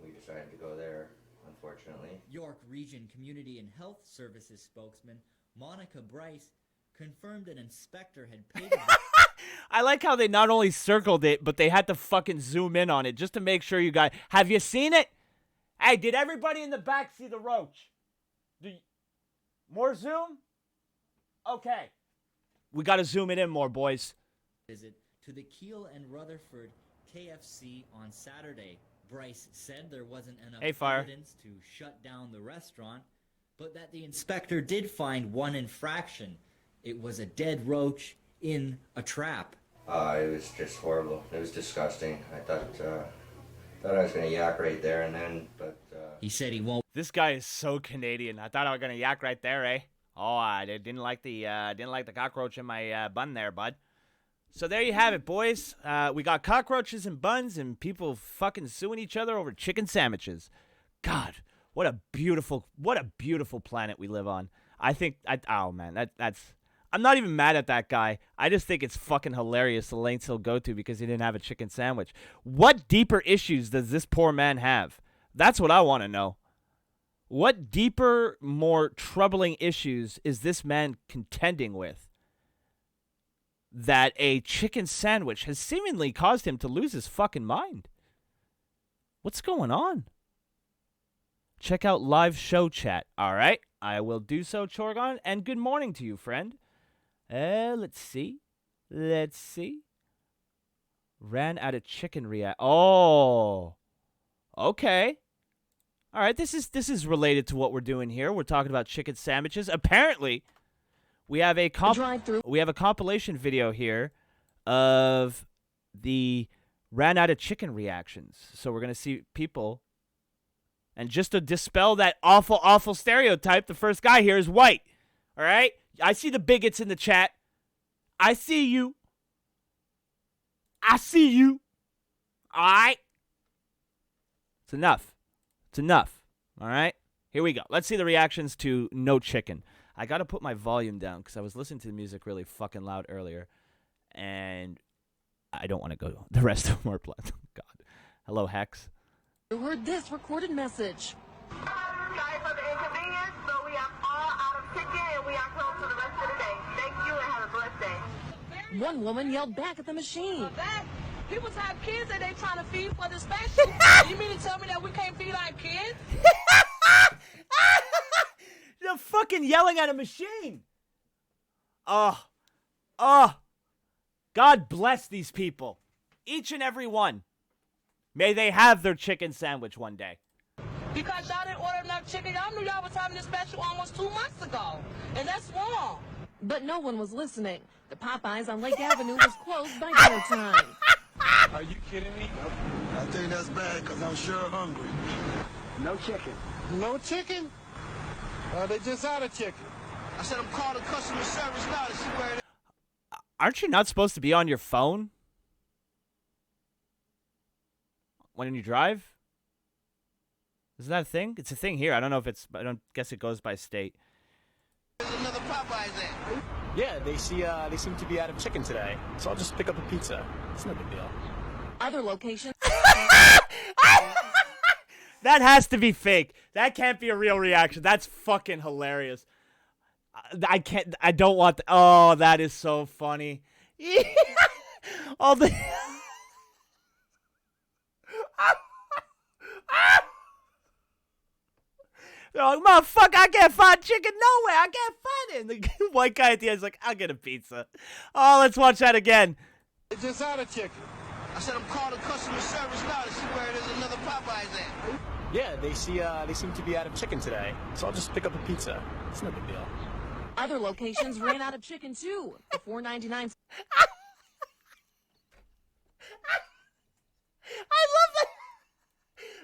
Speaker 10: we decided to go there, unfortunately.
Speaker 9: York Region Community and Health Services spokesman Monica Bryce confirmed an inspector had paid
Speaker 6: I like how they not only circled it, but they had to fucking zoom in on it just to make sure you guys... Have you seen it? Hey, did everybody in the back see the roach? More zoom? Okay. We got to zoom it in more, boys.
Speaker 9: Visit to the Keel and Rutherford KFC on Saturday. Bryce said there wasn't enough evidence to shut down the restaurant, but that the inspector did find one infraction. It was a dead roach in a trap.
Speaker 10: It was just horrible. It was disgusting. I thought I was gonna yak right there and then, but
Speaker 9: he said he won't.
Speaker 6: This guy is so Canadian. I thought I was gonna yak right there, eh? Oh, I didn't like the cockroach in my bun there, bud. So there you have it, boys. We got cockroaches and buns and people fucking suing each other over chicken sandwiches. God, what a beautiful planet we live on. Oh man, that's. I'm not even mad at that guy. I just think it's fucking hilarious the lengths he'll go to because he didn't have a chicken sandwich. What deeper issues does this poor man have? That's what I want to know. What deeper, more troubling issues is this man contending with that a chicken sandwich has seemingly caused him to lose his fucking mind? What's going on? Check out live show chat. All right, I will do so, Chorgon. And good morning to you, friend. Let's see. Ran out of chicken Oh, okay. All right, this is related to what we're doing here. We're talking about chicken sandwiches. Apparently, we have a compilation video here of the ran out of chicken reactions. So we're gonna see people, and just to dispel that awful stereotype, the first guy here is white. All right, I see the bigots in the chat. I see you. All right, it's enough. All right, here we go. Let's see the reactions to No Chicken. I got to put my volume down because I was listening to the music really fucking loud earlier, and I don't want to go the rest of more blood. God. Hello, Hex.
Speaker 11: You heard this recorded message.
Speaker 12: Sorry for the inconvenience, but we are all out of chicken and we are closed for the rest of the day. Thank you and have a blessed day.
Speaker 11: One woman yelled back at the machine.
Speaker 12: People have kids that they trying to feed for the special. You mean to tell me that we can't feed our kids?
Speaker 6: You're fucking yelling at a machine. Oh. God bless these people. Each and every one. May they have their chicken sandwich one day.
Speaker 12: Because y'all didn't order enough chicken. Y'all knew y'all was having this special almost 2 months ago. And that's wrong.
Speaker 11: But no one was listening. The Popeyes on Lake Avenue was closed by dinner time.
Speaker 3: Are you kidding me? I think that's bad because I'm sure hungry. No chicken. No chicken? They just out of chicken.
Speaker 4: I said I'm calling customer service now to see where it is.
Speaker 6: Aren't you not supposed to be on your phone when you drive? Isn't that a thing? It's a thing here. I don't know if it's. I don't guess it goes by state.
Speaker 4: There's another Popeyes there.
Speaker 13: Yeah, they seem to be out of chicken today, so I'll just pick up a pizza. It's no big deal.
Speaker 11: Other locations.
Speaker 6: That has to be fake. That can't be a real reaction. That's fucking hilarious. I can't. I don't want. Oh, that is so funny. All the. They're like, motherfucker, I can't find chicken nowhere. I can't find it. And the white guy at the end is like, I'll get a pizza. Oh, let's watch that again.
Speaker 3: It's just out of chicken.
Speaker 4: I said I'm calling customer service now to see where there's another Popeyes at.
Speaker 13: Yeah, they seem to be out of chicken today, so I'll just pick up a pizza. It's no big deal.
Speaker 11: Other locations ran out of chicken too. The $4.99.
Speaker 6: I love that.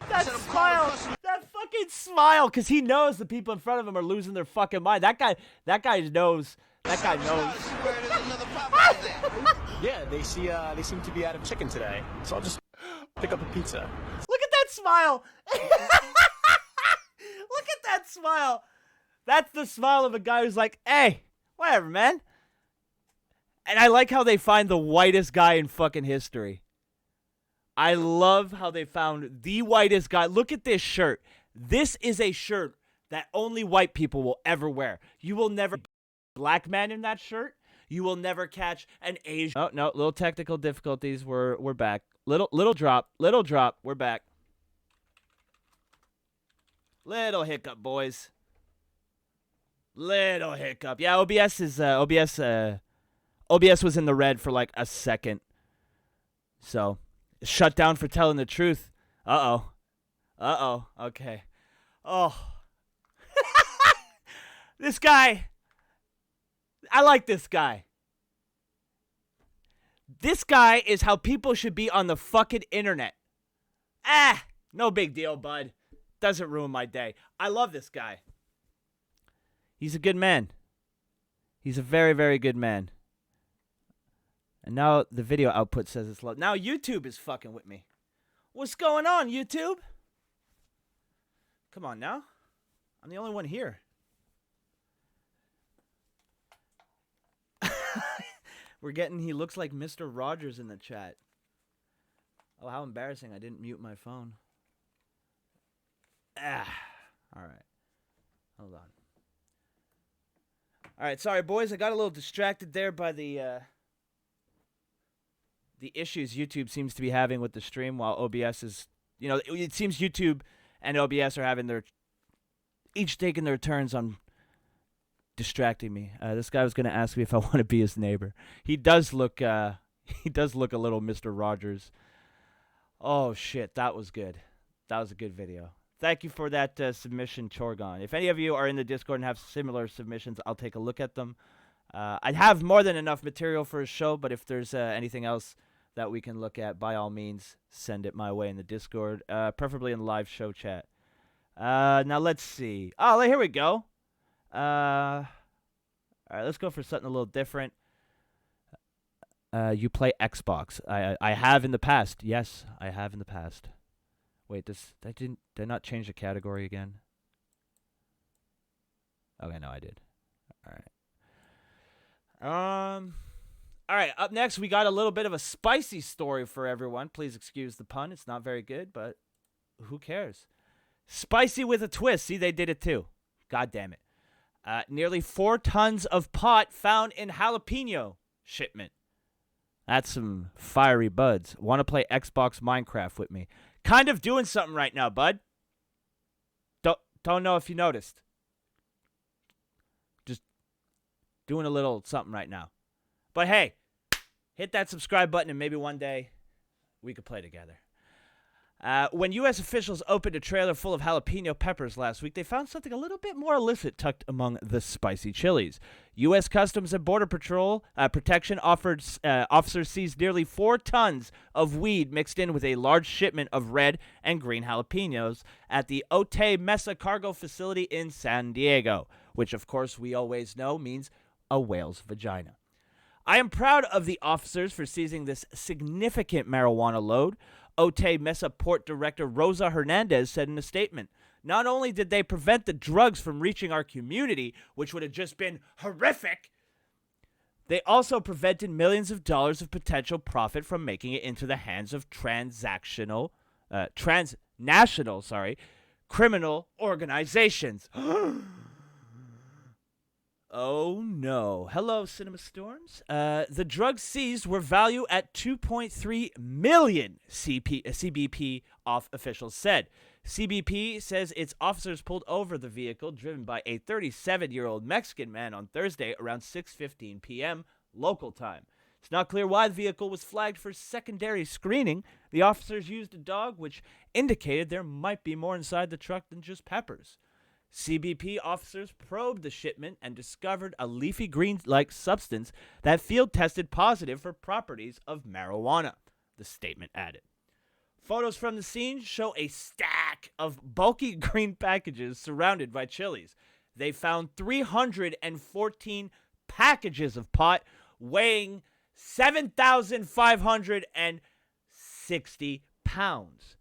Speaker 6: That smile. That fucking smile. Because he knows the people in front of him are losing their fucking mind. That guy knows. That guy knows.
Speaker 13: Yeah, they seem to be out of chicken today, so I'll just pick up a pizza.
Speaker 6: Look at that smile. Look at that smile. That's the smile of a guy who's like, hey, whatever, man. And I like how they find the whitest guy in fucking history. I love how they found the whitest guy. Look at this shirt. This is a shirt that only white people will ever wear. You will never black man in that shirt. You will never catch an Asian. Oh no, little technical difficulties. We're back. Little drop. We're back. Little hiccup, boys. Little hiccup. Yeah, OBS was in the red for like a second. So, shut down for telling the truth. Uh-oh. Okay. Oh. This guy. I like this guy. This guy is how people should be on the fucking internet. No big deal, bud. Doesn't ruin my day. I love this guy. He's a good man. He's a very, very good man. And now the video output says it's low. Now YouTube is fucking with me. What's going on, YouTube? Come on now. I'm the only one here. We're getting, he looks like Mr. Rogers in the chat. Oh, how embarrassing. I didn't mute my phone. All right. Hold on. All right, sorry, boys. I got a little distracted there by the issues YouTube seems to be having with the stream while OBS is, it seems YouTube and OBS are having each taking their turns on distracting me. This guy was going to ask me if I want to be his neighbor. He does look a little Mr. Rogers. Oh, shit. That was good. That was a good video. Thank you for that submission, Chorgon. If any of you are in the Discord and have similar submissions, I'll take a look at them. I have more than enough material for a show, but if there's anything else that we can look at, by all means, send it my way in the Discord, preferably in the live show chat. Now, let's see. Oh, here we go. All right, let's go for something a little different. You play Xbox. I have in the past. Yes, I have in the past. Wait, did I not change the category again? Okay, no, I did. All right, up next, we got a little bit of a spicy story for everyone. Please excuse the pun. It's not very good, but who cares? Spicy with a twist. See, they did it too. God damn it. Nearly 4 tons of pot found in jalapeno shipment. That's some fiery buds. Want to play Xbox Minecraft with me? Kind of doing something right now, bud. Don't know if you noticed. Just doing a little something right now. But hey, hit that subscribe button and maybe one day we could play together. When U.S. officials opened a trailer full of jalapeno peppers last week, they found something a little bit more illicit tucked among the spicy chilies. U.S. Customs and Border Patrol Protection officers seized nearly 4 tons of weed mixed in with a large shipment of red and green jalapenos at the Otay Mesa cargo facility in San Diego, which, of course, we always know means a whale's vagina. I am proud of the officers for seizing this significant marijuana load. Otay Mesa Port Director Rosa Hernandez said in a statement, not only did they prevent the drugs from reaching our community, which would have just been horrific, they also prevented millions of dollars of potential profit from making it into the hands of transnational criminal organizations. Oh, no. Hello, Cinema Storms. The drugs seized were valued at $2.3 million, CBP officials said. CBP says its officers pulled over the vehicle driven by a 37-year-old Mexican man on Thursday around 6:15 p.m. local time. It's not clear why the vehicle was flagged for secondary screening. The officers used a dog, which indicated there might be more inside the truck than just peppers. CBP officers probed the shipment and discovered a leafy green-like substance that field tested positive for properties of marijuana, the statement added. Photos from the scene show a stack of bulky green packages surrounded by chilies. They found 314 packages of pot weighing 7,560 pounds.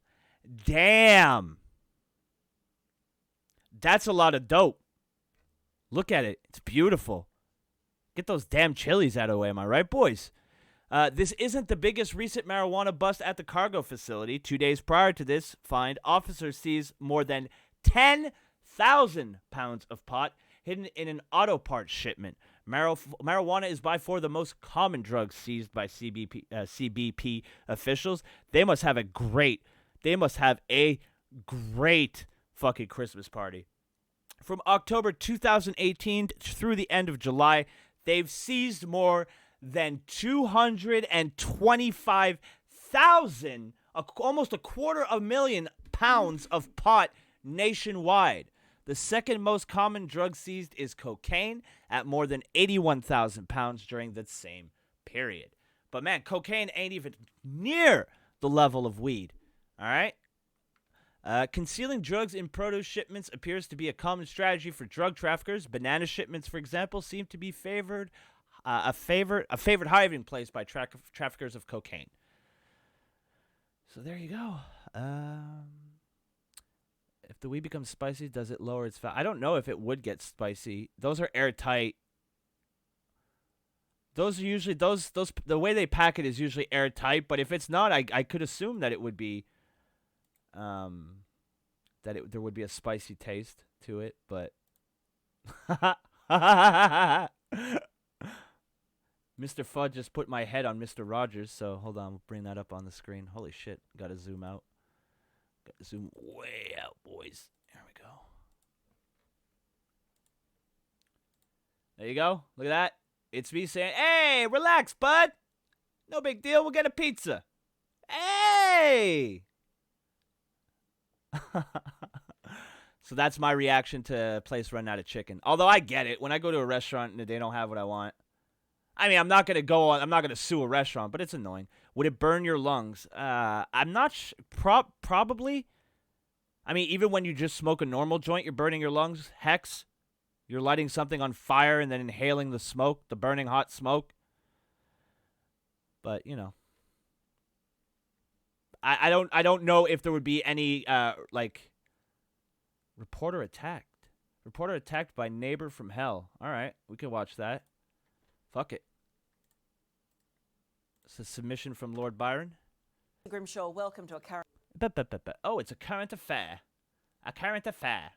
Speaker 6: Damn. That's a lot of dope. Look at it. It's beautiful. Get those damn chilies out of the way, am I right, boys? This isn't the biggest recent marijuana bust at the cargo facility. 2 days prior to this find, officers seized more than 10,000 pounds of pot hidden in an auto parts shipment. Marijuana is by far the most common drug seized by CBP officials. They must have a great fucking Christmas party. From October 2018 through the end of July, they've seized more than 225,000, almost 250,000 pounds of pot nationwide. The second most common drug seized is cocaine at more than 81,000 pounds during the same period. But man, cocaine ain't even near the level of weed. All right? Concealing drugs in produce shipments appears to be a common strategy for drug traffickers. Banana shipments, for example, seem to be a favorite hiding place by traffickers of cocaine. So there you go. If the weed becomes spicy, does it lower its fat? I don't know if it would get spicy. Those are airtight. Those are usually the way they pack it is usually airtight. But if it's not, I could assume that it would be. There would be a spicy taste to it, but Mr. Fudd just put my head on Mr. Rogers, so hold on, we'll bring that up on the screen. Holy shit, gotta zoom out. Gotta zoom way out, boys. There we go. There you go. Look at that. It's me saying, hey, relax, bud. No big deal, we'll get a pizza. Hey! So that's my reaction to a place running out of chicken. Although I get it. When I go to a restaurant and they don't have what I want. I mean, I'm not going to sue a restaurant, but it's annoying. Would it burn your lungs? I'm not probably. I mean, even when you just smoke a normal joint, you're burning your lungs. Hex, you're lighting something on fire and then inhaling the smoke, the burning hot smoke. But, you know. I don't know if there would be any like reporter attacked. Reporter attacked by neighbor from hell. All right, we can watch that. Fuck it. It's a submission from Lord Byron.
Speaker 14: Grimshaw, welcome to a current.
Speaker 6: Oh, it's a current affair. A current affair.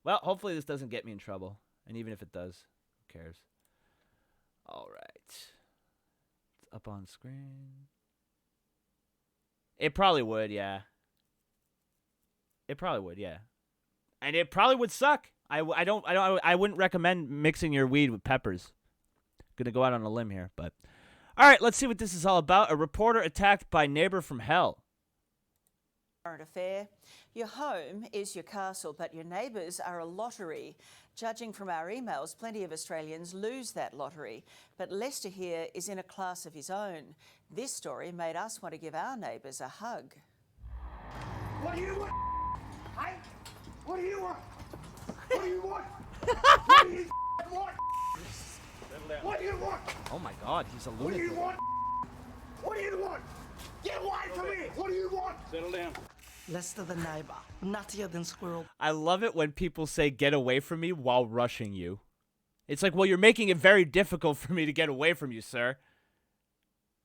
Speaker 6: Well, hopefully this doesn't get me in trouble. And even if it does, who cares? All right. It's up on screen. It probably would, yeah. It probably would, yeah. And it probably would suck. I wouldn't recommend mixing your weed with peppers. Gonna go out on a limb here, but all right, let's see what this is all about. A reporter attacked by neighbor from hell.
Speaker 14: Current affair. Your home is your castle, but your neighbours are a lottery. Judging from our emails, plenty of Australians lose that lottery. But Lester here is in a class of his own. This story made us want to give our neighbours a hug.
Speaker 1: What do you want? Hey? What do you want? What do you want? What do you want? What do you want?
Speaker 6: Oh my God, he's a lunatic.
Speaker 1: What do you want? What do you want? Get away from me! What do you want? Settle down.
Speaker 15: Lester the neighbour, nuttier than squirrel.
Speaker 6: I love it when people say get away from me while rushing you. It's like, well, you're making it very difficult for me to get away from you, sir.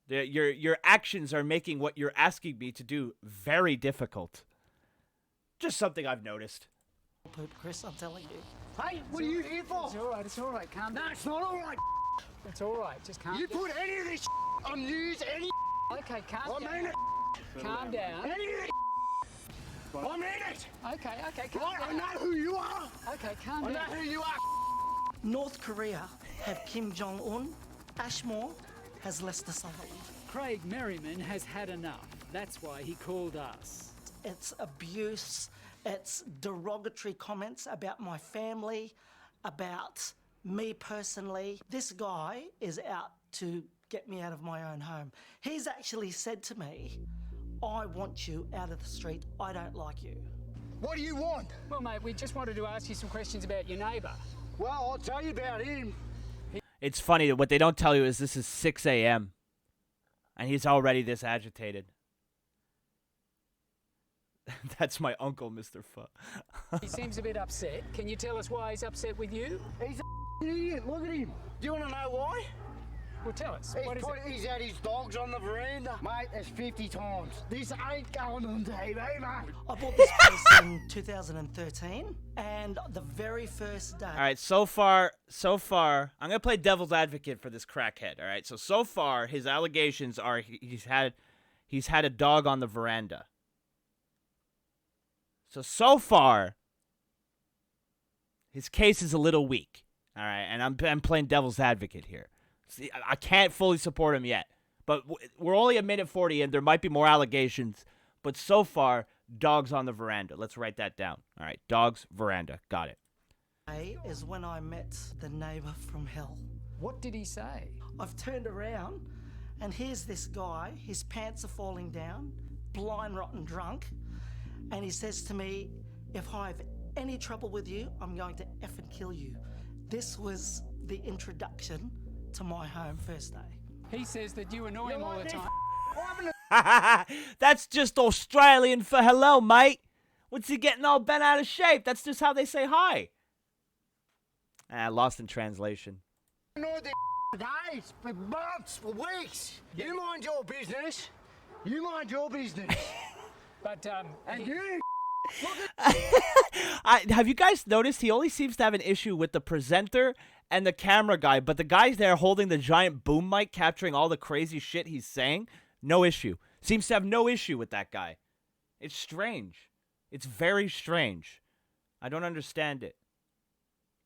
Speaker 6: Your actions are making what you're asking me to do very difficult. Just something I've noticed.
Speaker 15: Poop, Chris, I'm telling you.
Speaker 1: Hey, what are you here for?
Speaker 16: It's all right, calm down.
Speaker 1: No, it's not all right.
Speaker 16: It's all right, just calm down.
Speaker 1: You put any of this on news, any
Speaker 16: Okay, calm down.
Speaker 1: I mean it.
Speaker 16: Calm down.
Speaker 1: Any of this I mean it.
Speaker 16: Okay, calm
Speaker 1: Right,
Speaker 16: down.
Speaker 1: I know who you are.
Speaker 16: Okay, calm
Speaker 1: I
Speaker 16: down.
Speaker 1: know who you are.
Speaker 15: North Korea have Kim Jong-un. Ashmore has Lester Sutherland.
Speaker 16: Craig Merriman has had enough. That's why he called us.
Speaker 15: It's abuse. It's derogatory comments about my family, about me personally. This guy is out to get me out of my own home. He's actually said to me, I want you out of the street. I don't like you.
Speaker 1: What do you want?
Speaker 16: Well, mate, we just wanted to ask you some questions about your neighbour.
Speaker 1: Well, I'll tell you about him.
Speaker 6: It's funny that what they don't tell you is this is 6 a.m. and he's already this agitated. That's my uncle, Mr.
Speaker 16: He seems a bit upset. Can you tell us why he's upset with you?
Speaker 1: He's an idiot. Look at him. Do you want to know why?
Speaker 16: Well, tell us.
Speaker 1: He's had his dogs on the veranda. Mate, that's 50 times. This ain't going on TV, mate.
Speaker 15: I bought this place in 2013, and the very first day...
Speaker 6: All right, so far, I'm going to play devil's advocate for this crackhead, all right? So far, his allegations are he's had a dog on the veranda. So far, his case is a little weak, all right? And I'm playing devil's advocate here. See, I can't fully support him yet, but we're only a minute 40, and there might be more allegations. But so far, dogs on the veranda. Let's write that down. All right, dogs, veranda. Got it.
Speaker 15: Is when I met the neighbour from hell.
Speaker 16: What did he say?
Speaker 15: I've turned around, and here's this guy. His pants are falling down, blind, rotten, drunk. And he says to me, if I have any trouble with you, I'm going to effing kill you. This was the introduction to my home first day.
Speaker 16: He says that you annoy him all the time.
Speaker 6: That's just Australian for hello, mate. What's he getting all bent out of shape? That's just how they say hi. Lost in translation.
Speaker 1: Annoyed the days, for months, for weeks. You mind your business. You mind your business.
Speaker 16: But
Speaker 1: and you
Speaker 6: Have you guys noticed he only seems to have an issue with the presenter and the camera guy, but the guys there holding the giant boom mic capturing all the crazy shit he's saying, no issue. Seems to have no issue with that guy. It's strange. It's very strange. I don't understand it.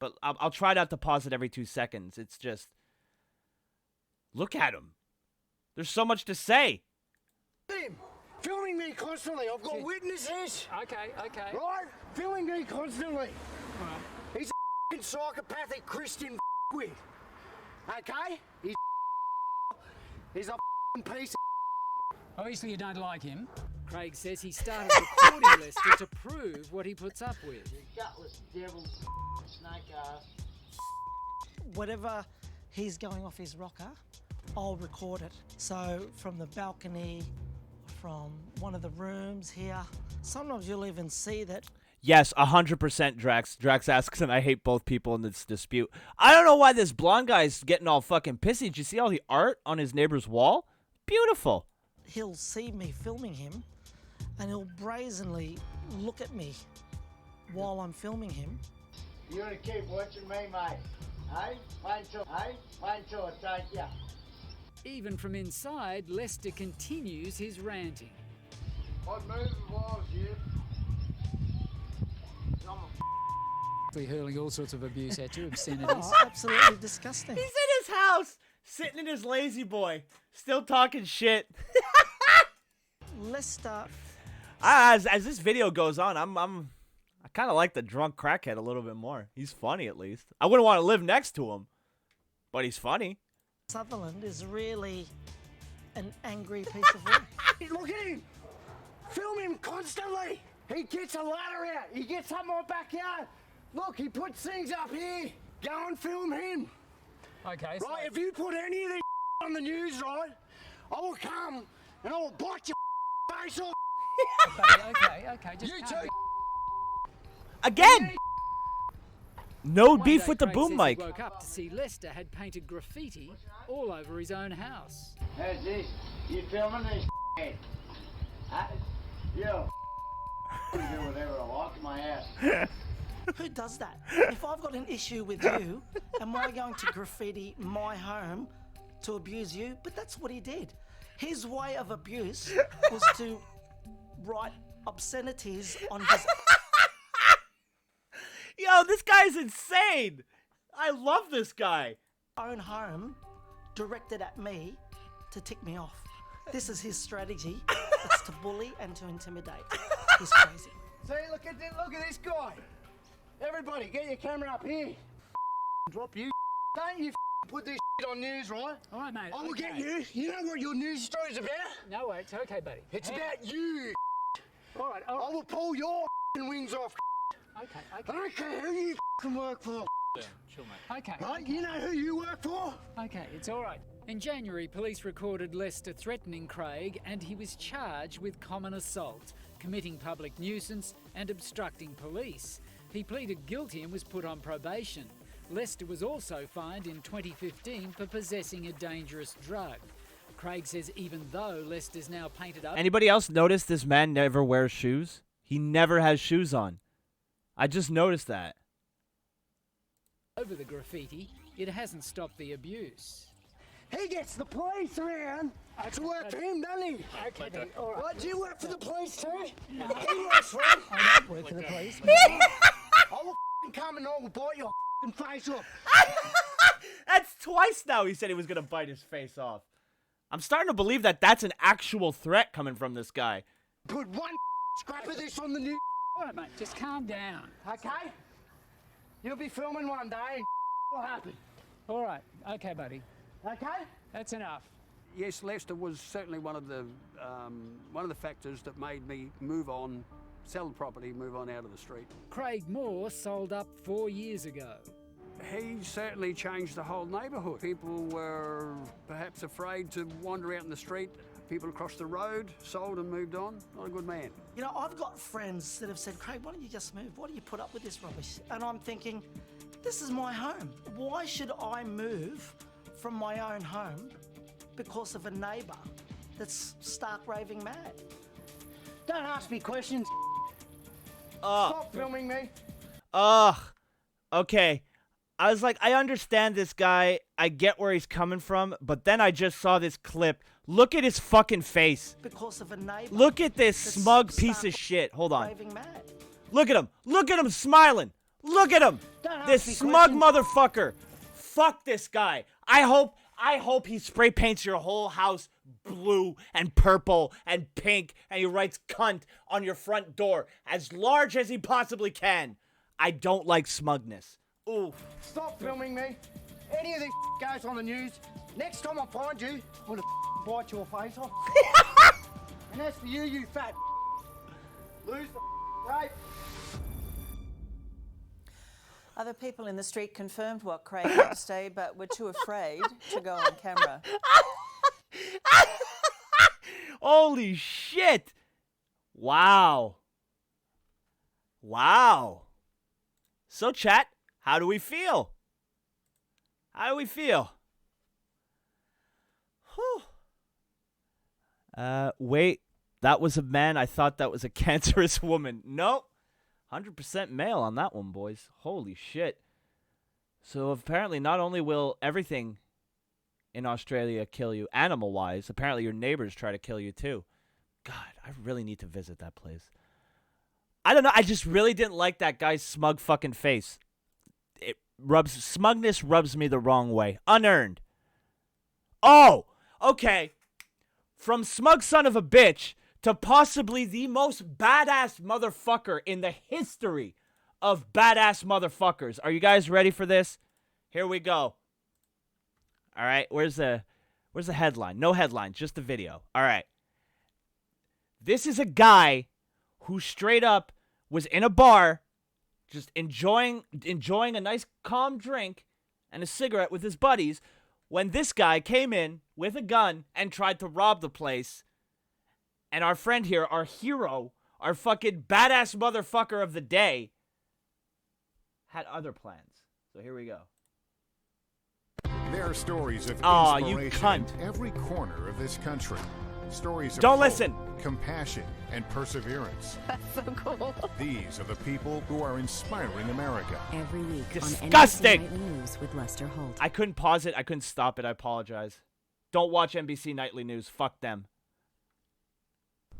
Speaker 6: But I'll try not to pause it every 2 seconds. It's just, look at him. There's so much to say.
Speaker 1: Him filming me constantly. I've got witnesses.
Speaker 16: Okay.
Speaker 1: Right? Filming me constantly. He's a f***ing psychopathic Christian wig. Okay? He's a f***ing piece of
Speaker 16: Obviously you don't like him. Craig says he started recording Lester to prove what he puts up with.
Speaker 1: gutless devil snake ass.
Speaker 15: Whatever he's going off his rocker, I'll record it. So from the balcony, from one of the rooms here, sometimes you'll even see that.
Speaker 6: Yes, 100% Drax. Drax asks, and I hate both people in this dispute. I don't know why this blonde guy's getting all fucking pissy. Did you see all the art on his neighbor's wall? Beautiful.
Speaker 15: He'll see me filming him, and he'll brazenly look at me while I'm filming him.
Speaker 1: You're gonna keep watching me, mate. Hey? Wait until I take ya.
Speaker 16: Even from inside, Lester continues his ranting.
Speaker 1: I'd move if I was you.
Speaker 16: Hurling all sorts of abuse at you, obscenities.
Speaker 15: Oh, absolutely disgusting.
Speaker 6: He's in his house, sitting in his lazy boy, still talking shit.
Speaker 15: Lester.
Speaker 6: As this video goes on, I kind of like the drunk crackhead a little bit more. He's funny, at least. I wouldn't want to live next to him, but he's funny.
Speaker 15: Sutherland is really an angry piece of work.
Speaker 1: Look at him! Film him constantly! He gets a ladder out. He gets up my backyard. Look, he puts things up here. Go and film him.
Speaker 16: Okay, so...
Speaker 1: Right, if you put any of this on the news, right, I will come and I will bite your face off.
Speaker 16: Okay, just
Speaker 1: you
Speaker 16: calm
Speaker 1: too.
Speaker 16: down.
Speaker 6: Again! No
Speaker 16: One
Speaker 6: beef
Speaker 16: day,
Speaker 6: with the
Speaker 16: Craig
Speaker 6: boom
Speaker 16: says
Speaker 6: mic.
Speaker 16: He woke up to see Lester had painted graffiti all over his own house.
Speaker 1: How's this? You filming this head? Yeah. I can do whatever I like in my house.
Speaker 15: Who does that? If I've got an issue with you, am I going to graffiti my home to abuse you? But that's what he did. His way of abuse was to write obscenities on his...
Speaker 6: Yo, this guy's insane. I love this guy.
Speaker 15: Own home directed at me to tick me off. This is his strategy. It's to bully and to intimidate. He's crazy.
Speaker 1: See, look at this guy. Everybody, get your camera up here. Drop you. Don't you put this on news, right?
Speaker 16: All right, mate.
Speaker 1: I will get you. You know what your news story's about?
Speaker 16: No, it's okay, buddy.
Speaker 1: It's about you.
Speaker 16: All right.
Speaker 1: I will pull your wings off.
Speaker 16: Okay.
Speaker 1: I don't care who you work for.
Speaker 16: Yeah, sure, mate. Okay.
Speaker 1: Right? You know who you work for?
Speaker 16: Okay, it's all right. In January, police recorded Lester threatening Craig, and he was charged with common assault, committing public nuisance, and obstructing police. He pleaded guilty and was put on probation. Lester was also fined in 2015 for possessing a dangerous drug. Craig says even though Lester's now painted up...
Speaker 6: Anybody else notice this man never wears shoes? He never has shoes on. I just noticed that.
Speaker 16: Over the graffiti, it hasn't stopped the abuse.
Speaker 1: He gets the police around to work for him, doesn't he?
Speaker 16: Okay, then, all right.
Speaker 1: Right, do you work for the police too?
Speaker 16: No.
Speaker 1: He works for him.
Speaker 16: I don't work for the police.
Speaker 1: I will come and I will bite your face off.
Speaker 6: That's twice now he said he was going to bite his face off. I'm starting to believe that that's an actual threat coming from this guy.
Speaker 1: Put one scrap of this on the news.
Speaker 16: All right, mate, just calm down.
Speaker 1: Okay? You'll be filming one day and will happen.
Speaker 16: All right. Okay, buddy.
Speaker 1: Okay?
Speaker 16: That's enough.
Speaker 17: Yes, Lester was certainly one of the factors that made me move on, sell the property, move on out of the street.
Speaker 16: Craig Moore sold up 4 years ago.
Speaker 17: He certainly changed the whole neighbourhood. People were perhaps afraid to wander out in the street. People across the road sold and moved on. Not a good man.
Speaker 15: You know, I've got friends that have said, Craig, why don't you just move? Why do you put up with this rubbish? And I'm thinking, this is my home. Why should I move from my own home because of a neighbour that's stark raving mad?
Speaker 1: Don't ask me questions. Stop filming me.
Speaker 6: Ugh. Okay. I was like, I understand this guy. I get where he's coming from, but then I just saw this clip. Look at his fucking face.
Speaker 15: Because of a neighbour.
Speaker 6: Look at this smug piece of shit. Hold on. Look at him. Look at him smiling. Look at him. This smug motherfucker. Fuck this guy. I hope he spray paints your whole house blue and purple and pink, and he writes cunt on your front door as large as he possibly can. I don't like smugness. Ooh.
Speaker 1: Stop filming me. Any of this goes on the news. Next time I find you, I'm gonna bite your face off. And as for you, you fat lose the right.
Speaker 14: Other people in the street confirmed what Craig had to say, but were too afraid to go on camera.
Speaker 6: Holy shit. Wow. Wow. So, chat, how do we feel? How do we feel? Whew. Wait, that was a man. I thought that was a cancerous woman. Nope. 100% male on that one, boys. Holy shit. So apparently not only will everything in Australia kill you animal-wise, apparently your neighbors try to kill you too. God, I really need to visit that place. I don't know. I just really didn't like that guy's smug fucking face. Smugness rubs me the wrong way. Unearned. Oh, okay. From smug son of a bitch to possibly the most badass motherfucker in the history of badass motherfuckers. Are you guys ready for this? Here we go. All right, where's the headline? No headline, just the video. All right. This is a guy who straight up was in a bar just enjoying a nice calm drink and a cigarette with his buddies when this guy came in with a gun and tried to rob the place. And our friend here, our hero, our fucking badass motherfucker of the day, had other plans. So here we go.
Speaker 18: There are stories of
Speaker 6: you
Speaker 18: inspiration
Speaker 6: cunt.
Speaker 18: in every corner of this country. Stories of
Speaker 6: Don't
Speaker 18: hope,
Speaker 6: listen.
Speaker 18: compassion, and perseverance.
Speaker 11: That's so cool.
Speaker 18: These are the people who are inspiring America.
Speaker 19: Every week
Speaker 6: Disgusting.
Speaker 19: on NBC Nightly News with Lester Holt.
Speaker 6: I couldn't pause it. I couldn't stop it. I apologize. Don't watch NBC Nightly News. Fuck them.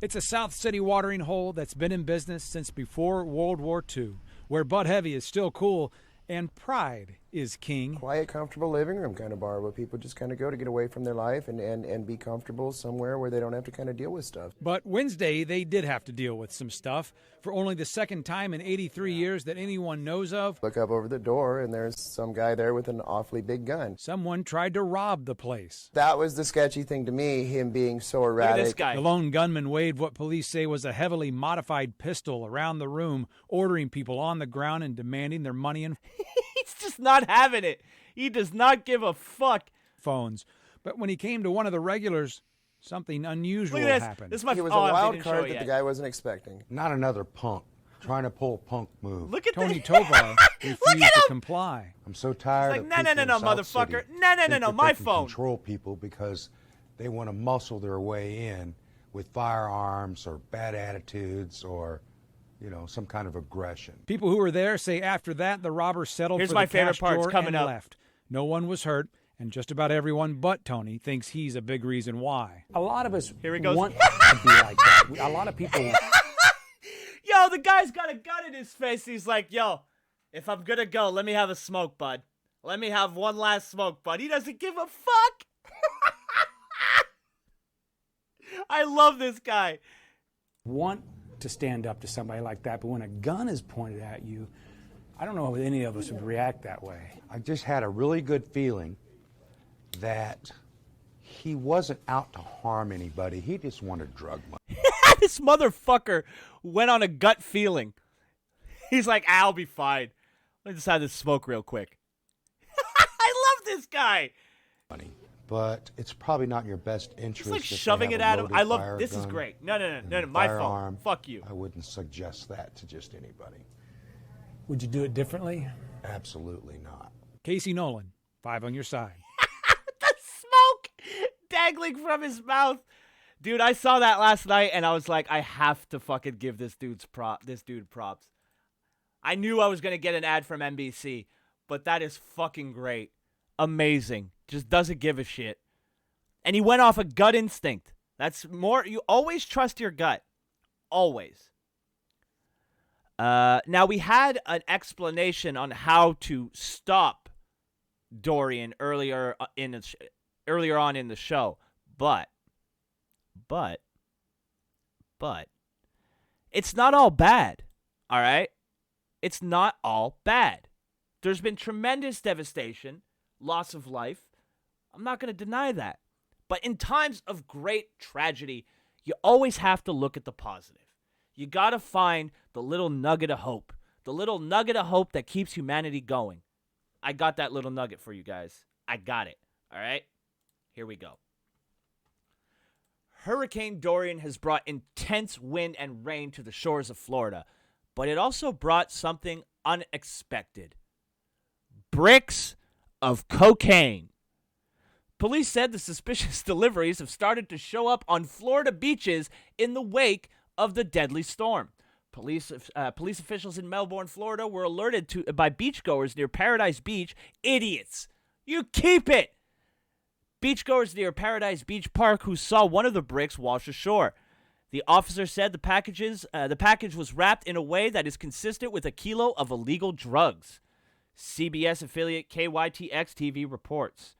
Speaker 20: It's a South City watering hole that's been in business since before World War II, where Bud Heavy is still cool and pride is king.
Speaker 21: Quiet, comfortable living room kind of bar where people just kind of go to get away from their life and be comfortable somewhere where they don't have to kind of deal with stuff.
Speaker 20: But Wednesday, they did have to deal with some stuff for only the second time in 83 years that anyone knows of.
Speaker 21: Look up over the door, and there's some guy there with an awfully big gun.
Speaker 20: Someone tried to rob the place.
Speaker 21: That was the sketchy thing to me, him being so erratic.
Speaker 6: Look at this guy.
Speaker 20: The lone gunman waved what police say was a heavily modified pistol around the room, ordering people on the ground and demanding their money and
Speaker 6: He's just not having it. He does not give a fuck.
Speaker 20: Phones. But when he came to one of the regulars, something unusual happened.
Speaker 6: This is my
Speaker 21: It was a wild card that the guy wasn't expecting.
Speaker 22: Not another punk trying to pull a punk move.
Speaker 6: Look at
Speaker 20: Tony Tovar refused to comply.
Speaker 22: I'm so tired of
Speaker 6: He's like,
Speaker 22: people
Speaker 6: no,
Speaker 22: in South
Speaker 6: motherfucker.
Speaker 22: City
Speaker 6: No,
Speaker 22: think that
Speaker 6: my
Speaker 22: they can
Speaker 6: phone.
Speaker 22: Control people because they want to muscle their way in with firearms or bad attitudes or, you know, some kind of aggression.
Speaker 20: People who were there say after that, the robbers settled
Speaker 6: Here's
Speaker 20: for
Speaker 6: my
Speaker 20: the
Speaker 6: favorite
Speaker 20: cash
Speaker 6: part. It's
Speaker 20: drawer
Speaker 6: coming
Speaker 20: and
Speaker 6: up.
Speaker 20: left. No one was hurt, and just about everyone but Tony thinks he's a big reason why.
Speaker 23: A lot of us
Speaker 6: Here he goes.
Speaker 23: want to be like that. A lot of people...
Speaker 6: Yo, the guy's got a gun in his face. He's like, yo, if I'm gonna go, let me have a smoke, bud. Let me have one last smoke, bud. He doesn't give a fuck. I love this guy.
Speaker 23: want to stand up to somebody like that, but when a gun is pointed at you, I don't know if any of us would react that way.
Speaker 22: I just had a really good feeling that he wasn't out to harm anybody. He just wanted drug money.
Speaker 6: This motherfucker went on a gut feeling. He's like, I'll be fine. Let me just have this smoke real quick. I love this guy.
Speaker 22: But it's probably not in your best interest.
Speaker 6: It's like
Speaker 22: if they
Speaker 6: shoving
Speaker 22: have
Speaker 6: it
Speaker 22: a
Speaker 6: at him.
Speaker 22: loaded
Speaker 6: I love
Speaker 22: fire
Speaker 6: this is
Speaker 22: gun
Speaker 6: great. No,
Speaker 22: and
Speaker 6: my
Speaker 22: firearm.
Speaker 6: phone. Fuck you.
Speaker 22: I wouldn't suggest that to just anybody.
Speaker 23: Would you do it differently?
Speaker 22: Absolutely not.
Speaker 20: Casey Nolan, 5 on your side.
Speaker 6: The smoke dangling from his mouth. Dude, I saw that last night, and I was like, I have to fucking give this dude props. I knew I was going to get an ad from NBC, but that is fucking great. Amazing. Just doesn't give a shit. And he went off a gut instinct. That's more, you always trust your gut. Always. Now, we had an explanation on how to stop Dorian earlier on in the show, but it's not all bad, all right? It's not all bad. There's been tremendous devastation, loss of life. I'm not going to deny that. But in times of great tragedy, you always have to look at the positive. You got to find the little nugget of hope, the little nugget of hope that keeps humanity going. I got that little nugget for you guys. I got it, all right? Here we go. Hurricane Dorian has brought intense wind and rain to the shores of Florida, but it also brought something unexpected. Bricks of cocaine. Police said the suspicious deliveries have started to show up on Florida beaches in the wake of the deadly storm. Police officials in Melbourne, Florida were alerted by beachgoers near Paradise Beach. Idiots. You keep it. Beachgoers near Paradise Beach Park who saw one of the bricks wash ashore. The officer said the package was wrapped in a way that is consistent with a kilo of illegal drugs. CBS affiliate KYTX-TV reports.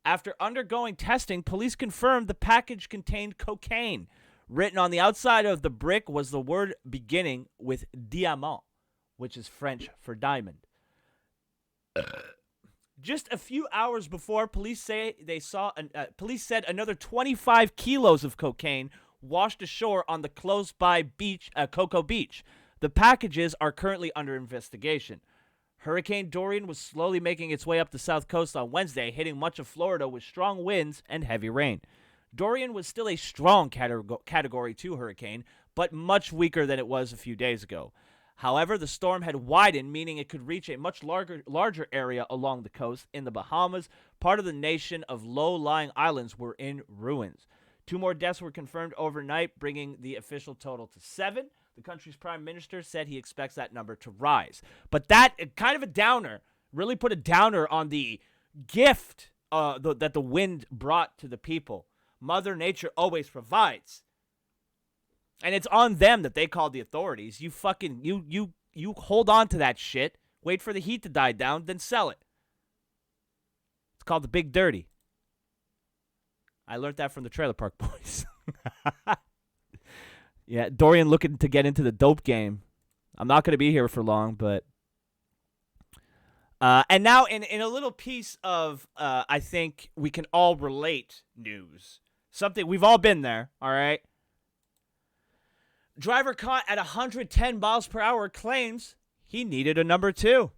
Speaker 6: After undergoing testing, police confirmed the package contained cocaine. Written on the outside of the brick was the word beginning with diamant, which is French for diamond. Just a few hours before, police said another 25 kilos of cocaine washed ashore on the close-by beach, Cocoa Beach. The packages are currently under investigation. Hurricane Dorian was slowly making its way up the south coast on Wednesday, hitting much of Florida with strong winds and heavy rain. Dorian was still a strong Category 2 hurricane, but much weaker than it was a few days ago. However, the storm had widened, meaning it could reach a much larger area along the coast. In the Bahamas, part of the nation of low-lying islands were in ruins. 2 more deaths were confirmed overnight, bringing the official total to 7. The country's prime minister said he expects that number to rise. But that, kind of a downer, really put a downer on the gift that the wind brought to the people. Mother Nature always provides. And it's on them that they called the authorities. You fucking, you hold on to that shit, wait for the heat to die down, then sell it. It's called the Big Dirty. I learned that from the Trailer Park Boys. Yeah, Dorian looking to get into the dope game. I'm not going to be here for long, but... and now in a little piece of, I think we can all relate news. Something, we've all been there, all right? Driver caught at 110 miles per hour claims he needed a number 2.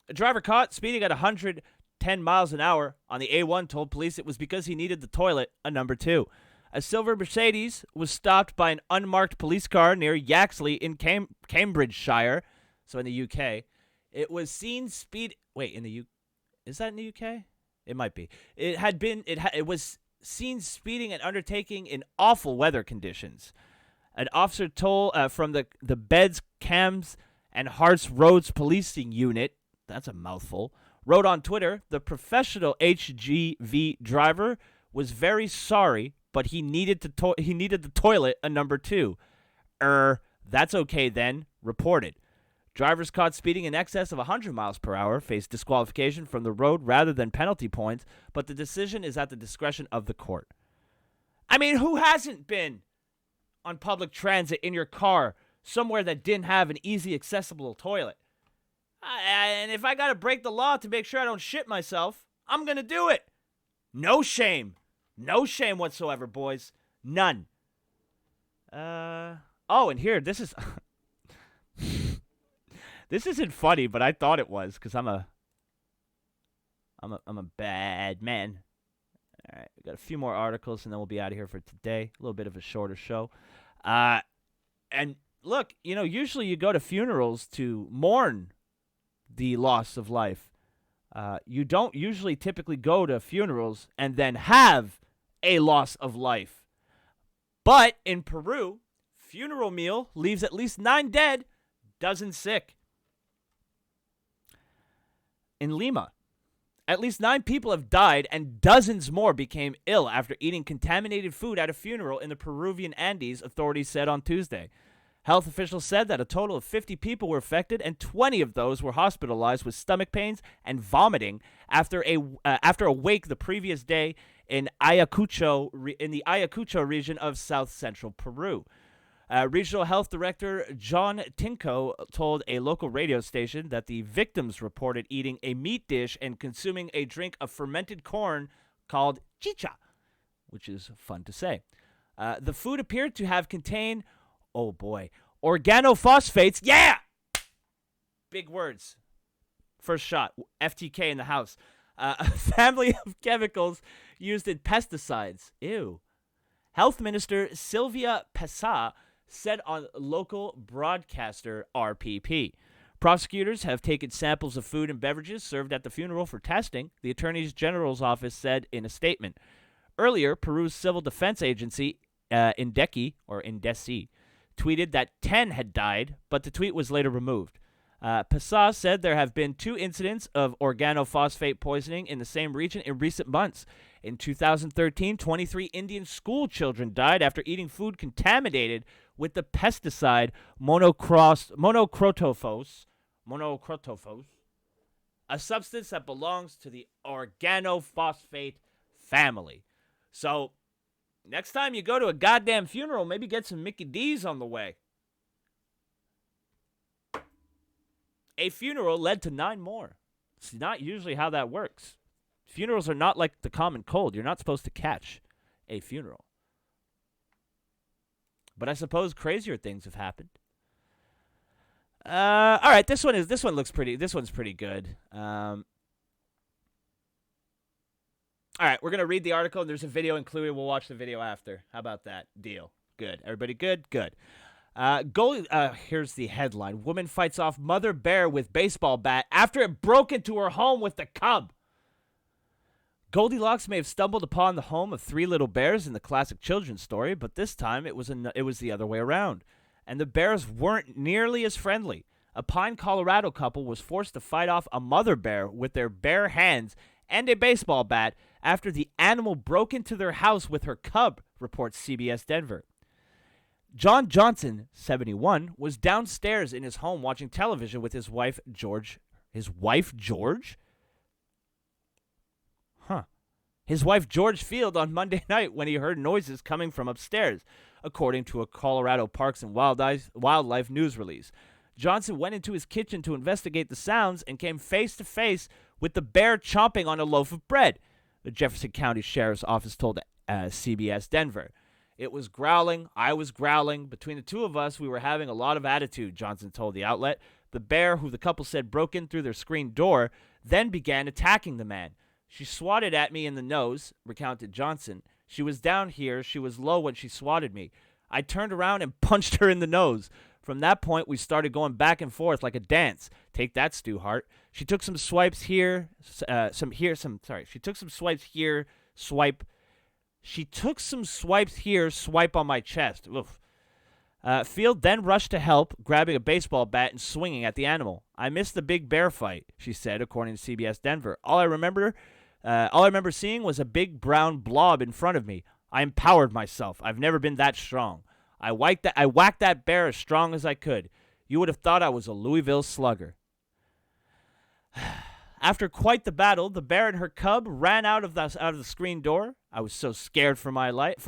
Speaker 6: A driver caught speeding at 110 miles an hour on the A1 told police it was because he needed the toilet, a number 2. A silver Mercedes was stopped by an unmarked police car near Yaxley in Cambridgeshire, so in the UK. It was seen speed... Wait, in the UK? Is that in the UK? It might be. It was seen speeding and undertaking in awful weather conditions. An officer told from the Beds, Cams, and Hearts Roads Policing Unit, that's a mouthful, wrote on Twitter, the professional HGV driver was very sorry, but he needed the toilet, a number 2. That's okay then, reported. Drivers caught speeding in excess of 100 miles per hour face disqualification from the road rather than penalty points, but the decision is at the discretion of the court. I mean, who hasn't been on public transit in your car somewhere that didn't have an easy accessible toilet? And if I got to break the law to make sure I don't shit myself, I'm going to do it. No shame. No shame whatsoever, boys. None. Oh, and here, this is... This isn't funny, but I thought it was because I'm a bad man. All right, we got a few more articles, and then we'll be out of here for today. A little bit of a shorter show. And look, usually you go to funerals to mourn the loss of life. You don't usually typically go to funerals and then have a loss of life. But in Peru, funeral meal leaves at least 9 dead, dozens sick. In Lima, at least 9 people have died and dozens more became ill after eating contaminated food at a funeral in the Peruvian Andes, authorities said on Tuesday. Health officials said that a total of 50 people were affected and 20 of those were hospitalized with stomach pains and vomiting after a wake the previous day in the Ayacucho region of south-central Peru. Regional Health Director John Tinko told a local radio station that the victims reported eating a meat dish and consuming a drink of fermented corn called chicha, which is fun to say. The food appeared to have contained, oh boy, organophosphates. Yeah! Big words. First shot. FTK in the house. A family of chemicals used in pesticides. Ew. Health Minister Sylvia Pessah said on local broadcaster RPP. Prosecutors have taken samples of food and beverages served at the funeral for testing, the Attorney General's office said in a statement. Earlier, Peru's civil defense agency, INDECI, tweeted that 10 had died, but the tweet was later removed. Pessah said there have been 2 incidents of organophosphate poisoning in the same region in recent months. In 2013, 23 Indian school children died after eating food contaminated with the pesticide monocrotophos, a substance that belongs to the organophosphate family. So, next time you go to a goddamn funeral, maybe get some Mickey D's on the way. A funeral led to 9 more. It's not usually how that works. Funerals are not like the common cold. You're not supposed to catch a funeral. But I suppose crazier things have happened. All right, this one's pretty good. All right, we're gonna read the article. There's a video included. We'll watch the video after. How about that? Deal. Good. Everybody good? Good. Here's the headline. Woman fights off mother bear with baseball bat after it broke into her home with the cub. Goldilocks may have stumbled upon the home of 3 little bears in the classic children's story, but this time it was the other way around. And the bears weren't nearly as friendly. A Pine, Colorado couple was forced to fight off a mother bear with their bare hands and a baseball bat after the animal broke into their house with her cub, reports CBS Denver. John Johnson, 71, was downstairs in his home watching television with his wife, George? His wife, George Field, on Monday night when he heard noises coming from upstairs, according to a Colorado Parks and Wildlife news release. Johnson went into his kitchen to investigate the sounds and came face to face with the bear chomping on a loaf of bread, the Jefferson County Sheriff's Office told CBS Denver. It was growling. I was growling. Between the two of us, we were having a lot of attitude, Johnson told the outlet. The bear, who the couple said broke in through their screen door, then began attacking the man. She swatted at me in the nose, recounted Johnson. She was down here. She was low when she swatted me. I turned around and punched her in the nose. From that point, we started going back and forth like a dance. Take that, Stu Hart. She took some swipes here, She took some swipes here, swipe. She took some swipes here, swipe on my chest. Oof. Field then rushed to help, grabbing a baseball bat and swinging at the animal. I missed the big bear fight, she said, according to CBS Denver. All I remember seeing was a big brown blob in front of me. I empowered myself. I've never been that strong. I whacked that bear as strong as I could. You would have thought I was a Louisville slugger. After quite the battle, the bear and her cub ran out of the screen door. I was so scared for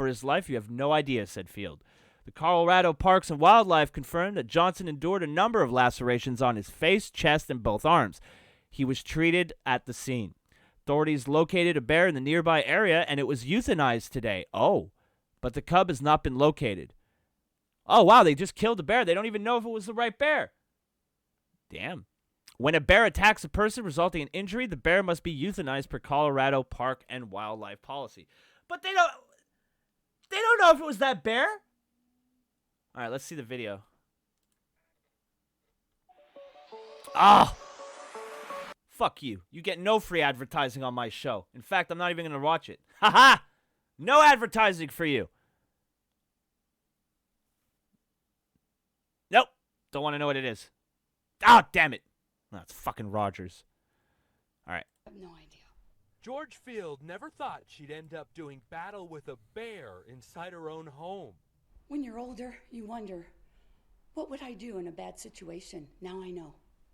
Speaker 6: his life, you have no idea, said Field. The Colorado Parks and Wildlife confirmed that Johnson endured a number of lacerations on his face, chest, and both arms. He was treated at the scene. Authorities located a bear in the nearby area, and it was euthanized today. Oh, but the cub has not been located. Oh, wow, they just killed the bear. They don't even know if it was the right bear. Damn. When a bear attacks a person resulting in injury, the bear must be euthanized per Colorado Park and Wildlife policy. But they don't know if it was that bear. All right, let's see the video. Ah! Fuck you. You get no free advertising on my show. In fact, I'm not even going to watch it. Ha-ha! No advertising for you. Nope. Don't want to know what it is. Ah, damn it. That's fucking Rogers. All right.
Speaker 2: I have no idea.
Speaker 5: George Field never thought she'd end up doing battle with a bear inside her own home.
Speaker 2: When you're older, you wonder, what would I do in a bad situation? Now I know.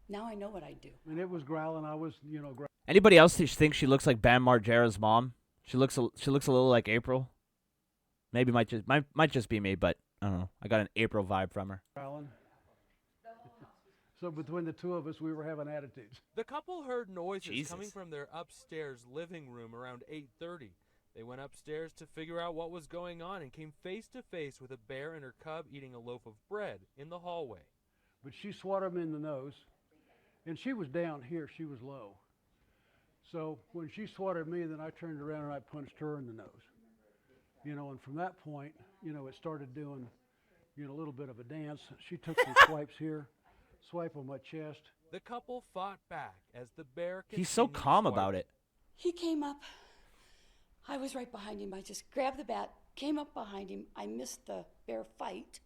Speaker 2: Now I know what I'd do.
Speaker 7: And it was growling. I was, growling.
Speaker 6: Anybody else think she looks like Bam Margera's mom? She looks a little like April. Maybe might just be me, but I don't know. I got an April vibe from her.
Speaker 7: Growling. So between the two of us, we were having attitudes.
Speaker 5: The couple heard noises coming from their upstairs living room around 8:30. They went upstairs to figure out what was going on and came face to face with a bear and her cub eating a loaf of bread in the hallway.
Speaker 7: But she swatted him in the nose, and she was down here. She was low. So when she swatted me, then I turned around and I punched her in the nose. And from that point, it started doing, a little bit of a dance. She took some swipes here. Swipe on my chest.
Speaker 5: The couple fought back as the bear continued.
Speaker 6: He's so calm about it.
Speaker 2: He came up. I was right behind him. I just grabbed the bat, came up behind him. I missed the bear fight.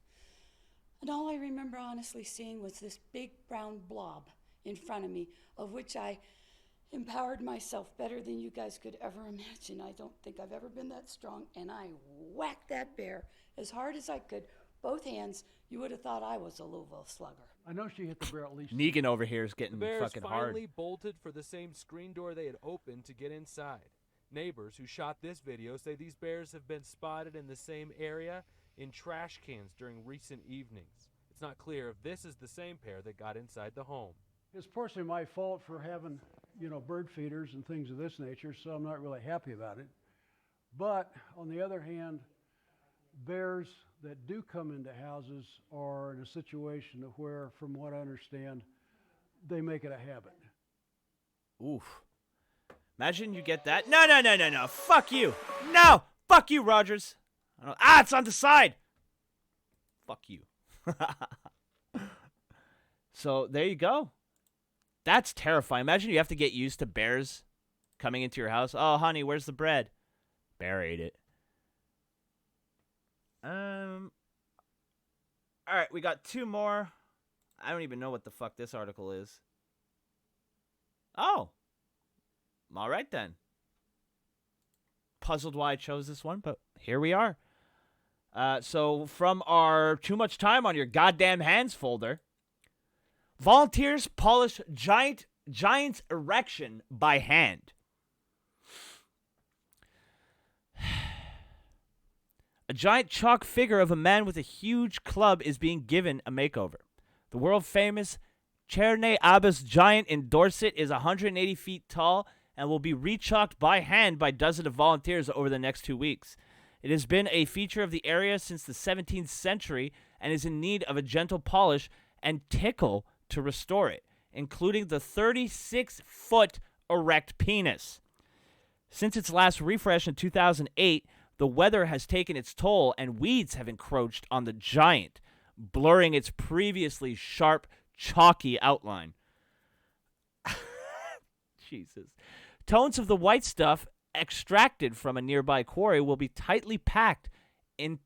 Speaker 2: And all I remember honestly seeing was this big brown blob in front of me, of which I empowered myself better than you guys could ever imagine. I don't think I've ever been that strong. And I whacked that bear as hard as I could. Both hands. You would have thought I was a Louisville Slugger.
Speaker 7: I know she hit the bear at least.
Speaker 6: Negan over here is getting
Speaker 5: the bears
Speaker 6: fucking hard.
Speaker 5: finally bolted for the same screen door they had opened to get inside. Neighbors who shot this video say these bears have been spotted in the same area in trash cans during recent evenings. It's not clear if this is the same pair that got inside the home.
Speaker 7: It's partially my fault for having, bird feeders and things of this nature, so I'm not really happy about it. But on the other hand, bears that do come into houses are in a situation of where, from what I understand, they make it a habit.
Speaker 6: Oof. Imagine you get that. No. Fuck you. No. Fuck you, Rogers. It's on the side. Fuck you. So there you go. That's terrifying. Imagine you have to get used to bears coming into your house. Oh, honey, where's the bread? Bear ate it. All right, we got two more. I don't even know what the fuck this article is. Oh. All right, then. Puzzled why I chose this one, but here we are. So from our Too Much Time on Your Goddamn Hands folder, volunteers polish giant's erection by hand. A giant chalk figure of a man with a huge club is being given a makeover. The world-famous Cherne Abbas giant in Dorset is 180 feet tall and will be rechalked by hand by dozens of volunteers over the next 2 weeks. It has been a feature of the area since the 17th century and is in need of a gentle polish and tickle to restore it, including the 36-foot erect penis. Since its last refresh in 2008, the weather has taken its toll and weeds have encroached on the giant, blurring its previously sharp, chalky outline. Jesus. Tones of the white stuff extracted from a nearby quarry will be tightly packed in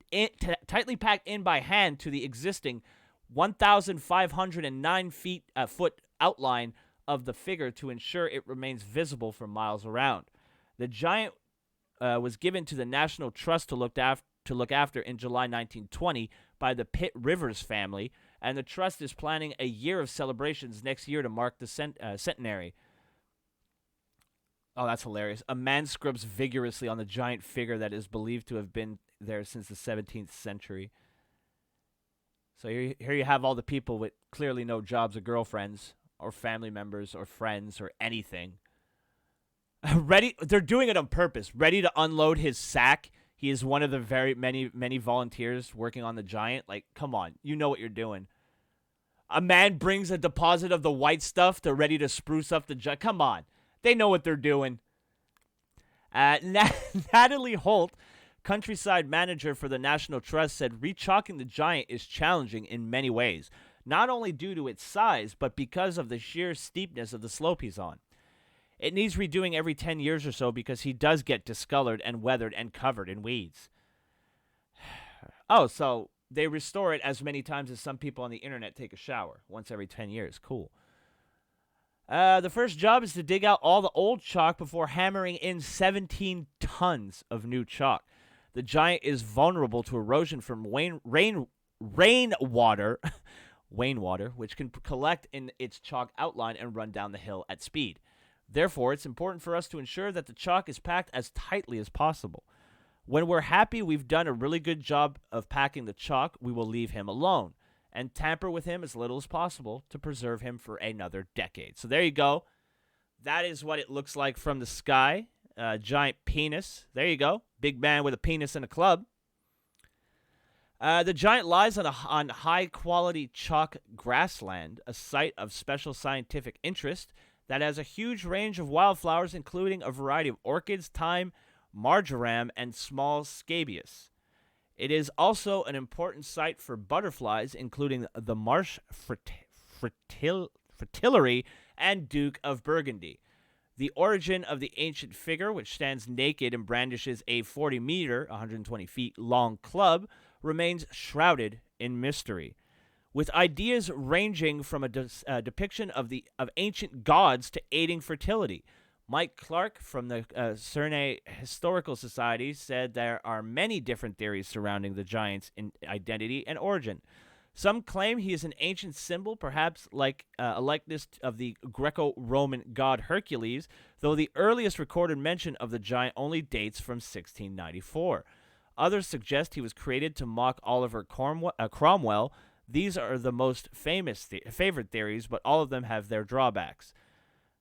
Speaker 6: by hand to the existing 1,509 foot outline of the figure to ensure it remains visible for miles around. The giant was given to the National Trust to look after in July 1920 by the Pitt Rivers family, and the Trust is planning a year of celebrations next year to mark the centenary. Oh, that's hilarious. A man scrubs vigorously on the giant figure that is believed to have been there since the 17th century. So here you have all the people with clearly no jobs or girlfriends or family members or friends or anything. They're doing it on purpose. Ready to unload his sack. He is one of the very many volunteers working on the giant. Like, come on. You know what you're doing. A man brings a deposit of the white stuff. They're ready to spruce up the giant. Come on. They know what they're doing. Natalie Holt, countryside manager for the National Trust, said rechalking the giant is challenging in many ways, not only due to its size, but because of the sheer steepness of the slope he's on. It needs redoing every 10 years or so because he does get discolored and weathered and covered in weeds. Oh, so they restore it as many times as some people on the internet take a shower, once every 10 years. Cool. The first job is to dig out all the old chalk before hammering in 17 tons of new chalk. The giant is vulnerable to erosion from rainwater, which can collect in its chalk outline and run down the hill at speed. Therefore, it's important for us to ensure that the chalk is packed as tightly as possible. When we're happy we've done a really good job of packing the chalk, we will leave him alone and tamper with him as little as possible to preserve him for another decade. So there you go. That is what it looks like from the sky. Giant penis. There you go. Big man with a penis and a club. The giant lies on high-quality chalk grassland, a site of special scientific interest that has a huge range of wildflowers, including a variety of orchids, thyme, marjoram, and small scabious. It is also an important site for butterflies, including the marsh fritillary and Duke of Burgundy. The origin of the ancient figure, which stands naked and brandishes a 40-meter, 120 feet long club, remains shrouded in mystery, with ideas ranging from a depiction of ancient gods to aiding fertility. Mike Clark from the Cernay Historical Society said there are many different theories surrounding the giant's identity and origin. Some claim he is an ancient symbol, perhaps like a likeness of the Greco-Roman god Hercules, though the earliest recorded mention of the giant only dates from 1694. Others suggest he was created to mock Oliver Cromwell. These are the most favorite theories, but all of them have their drawbacks.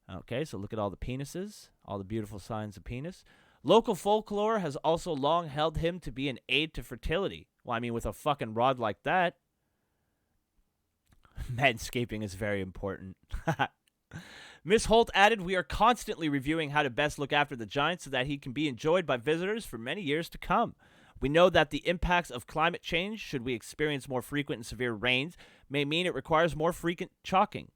Speaker 6: Okay, so look at all the penises, all the beautiful signs of penis. Local folklore has also long held him to be an aid to fertility. Well, I mean, with a fucking rod like that. Manscaping is very important. Miss Holt added, "We are constantly reviewing how to best look after the giant so that he can be enjoyed by visitors for many years to come. We know that the impacts of climate change, should we experience more frequent and severe rains, may mean it requires more frequent chalking.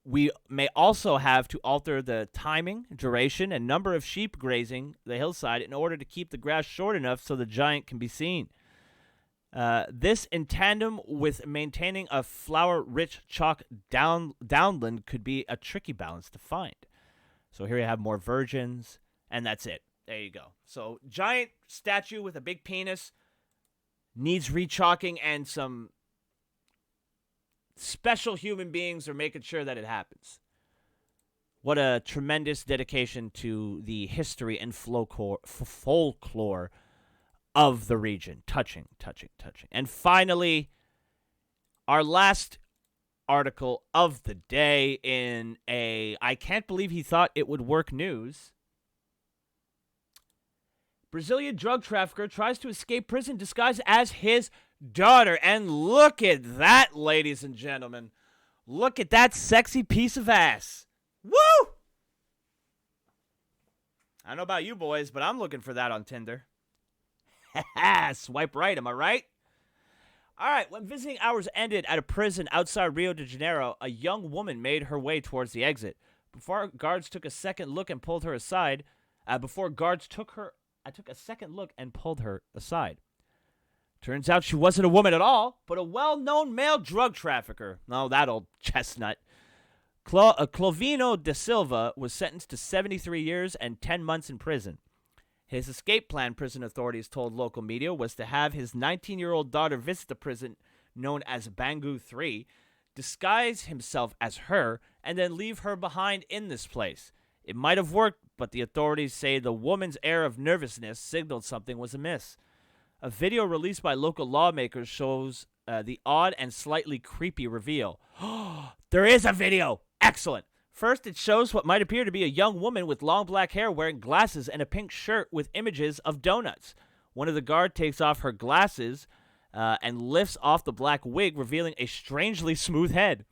Speaker 6: We may also have to alter the timing, duration, and number of sheep grazing the hillside in order to keep the grass short enough so the giant can be seen. This, in tandem with maintaining a flower-rich chalk downland, could be a tricky balance to find." So here you have more virgins, and that's it. There you go. So giant statue with a big penis needs rechalking, and some special human beings are making sure that it happens. What a tremendous dedication to the history and folklore of the region. Touching. And finally, our last article of the day in I can't believe he thought it would work news. Brazilian drug trafficker tries to escape prison disguised as his daughter. And look at that, ladies and gentlemen. Look at that sexy piece of ass. Woo! I don't know about you boys, but I'm looking for that on Tinder. Swipe right, am I right? All right, when visiting hours ended at a prison outside Rio de Janeiro, a young woman made her way towards the exit. Before guards took a second look and pulled her aside, Turns out she wasn't a woman at all, but a well-known male drug trafficker. Oh, that old chestnut. Clovino da Silva was sentenced to 73 years and 10 months in prison. His escape plan, prison authorities told local media, was to have his 19-year-old daughter visit the prison known as Bangu 3, disguise himself as her, and then leave her behind in this place. It might have worked, but the authorities say the woman's air of nervousness signaled something was amiss. A video released by local lawmakers shows the odd and slightly creepy reveal. There is a video! Excellent! First, it shows what might appear to be a young woman with long black hair wearing glasses and a pink shirt with images of donuts. One of the guards takes off her glasses and lifts off the black wig, revealing a strangely smooth head.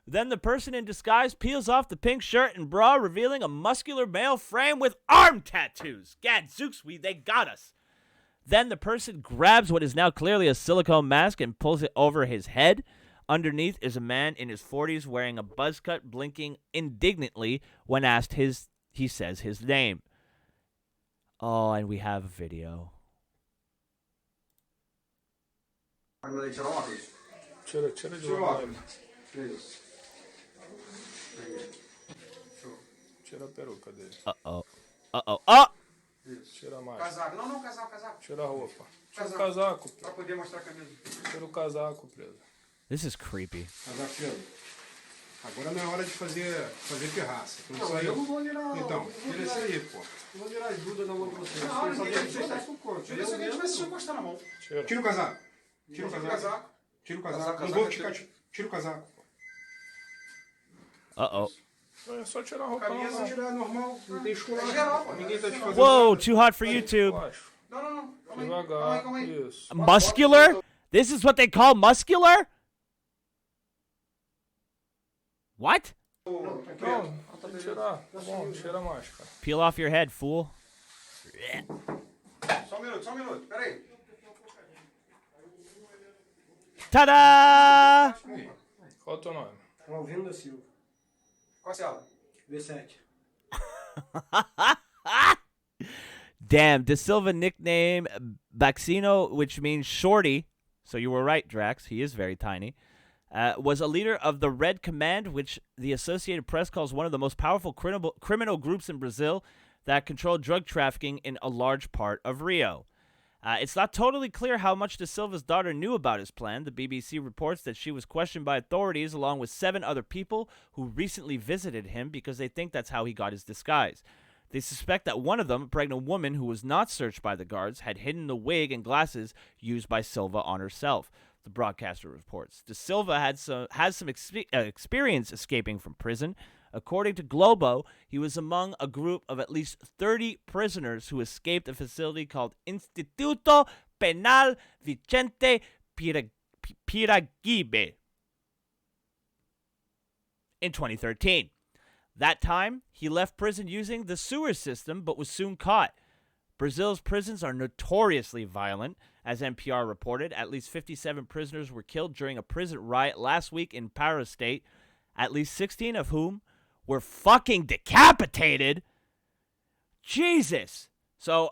Speaker 6: Then the person in disguise peels off the pink shirt and bra, revealing a muscular male frame with arm tattoos. Gadzooks, they got us. Then the person grabs what is now clearly a silicone mask and pulls it over his head. Underneath is a man in his 40s wearing a buzz cut, blinking indignantly when asked he says his name. Oh, and we have a video. Uh-oh. Uh-oh. Oh!
Speaker 8: Tira a máscara. Casaco. Não, não, casaco, casaco. Tira a roupa. Tira o casaco. Pra poder mostrar a camisa. Tira o casaco, preso.
Speaker 6: This is creepy.
Speaker 8: Casaco, preso. Agora não é hora de fazer pirraça. Não, eu não vou virar... Então, tira isso aí, pô. Eu vou virar ajuda na mão de vocês. Não, ninguém vai ajudar com o corpo. Tira se alguém tivesse encostar na mão. Tira o casaco. Tira o casaco. Tira o casaco. Não vou ficar... Tira o casaco.
Speaker 6: Uh-oh.
Speaker 8: É só tirar a roupa. Camisa tirar normal. Não tem escuro. Ninguém tá te fazendo
Speaker 6: Whoa,
Speaker 8: nada.
Speaker 6: too hot for YouTube.
Speaker 8: Não, não, não. Devagar. Isso.
Speaker 6: Muscular? This is what they call muscular? What?
Speaker 8: Não, tem que tirar. Tá bom, tira a máscara.
Speaker 6: Peel off your head, fool.
Speaker 8: Só um minuto. Pera aí.
Speaker 6: Ta-da!
Speaker 8: Qual é o teu nome?
Speaker 1: Alvino da Silva.
Speaker 8: Qual a cela?
Speaker 1: V7.
Speaker 6: Damn, De Silva nickname Baxino, which means shorty. So you were right, Drax. He is very tiny. Was a leader of the Red Command, which the Associated Press calls one of the most powerful criminal groups in Brazil that controlled drug trafficking in a large part of Rio. It's not totally clear how much De Silva's daughter knew about his plan. The BBC reports that she was questioned by authorities along with 7 other people who recently visited him because they think that's how he got his disguise. They suspect that one of them, a pregnant woman who was not searched by the guards, had hidden the wig and glasses used by Silva on herself, the broadcaster reports. De Silva has some experience escaping from prison. According to Globo, he was among a group of at least 30 prisoners who escaped a facility called Instituto Penal Vicente Piragibe in 2013. That time, he left prison using the sewer system but was soon caught. Brazil's prisons are notoriously violent. As NPR reported, at least 57 prisoners were killed during a prison riot last week in Pará State, at least 16 of whom were fucking decapitated. Jesus. So,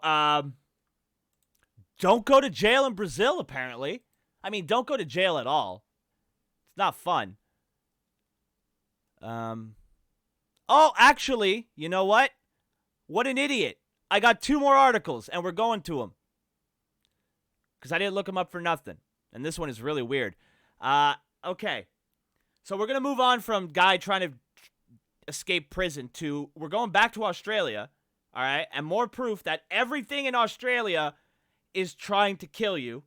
Speaker 6: don't go to jail in Brazil, apparently. I mean, don't go to jail at all. It's not fun. Oh, actually, you know what? What an idiot. I got 2 more articles, and we're going to them. Because I didn't look them up for nothing. And this one is really weird. Okay. So we're going to move on from guy trying to escape prison to, we're going back to Australia, all right? And more proof that everything in Australia is trying to kill you.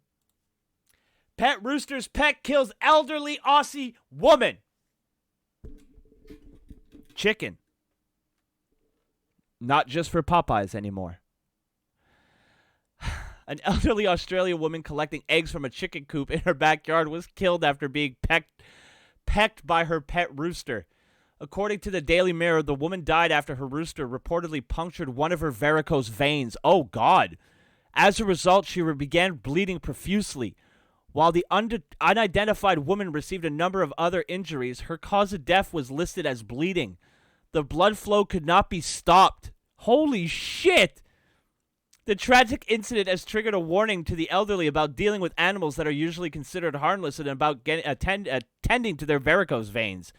Speaker 6: Pet rooster's pet kills elderly Aussie woman. Chicken. Not just for Popeyes anymore. An elderly Australian woman collecting eggs from a chicken coop in her backyard was killed after being pecked by her pet rooster. According to the Daily Mirror, the woman died after her rooster reportedly punctured one of her varicose veins. Oh, God. As a result, she began bleeding profusely. While the unidentified woman received a number of other injuries, her cause of death was listed as bleeding. The blood flow could not be stopped. Holy shit! The tragic incident has triggered a warning to the elderly about dealing with animals that are usually considered harmless and about attending to their varicose veins.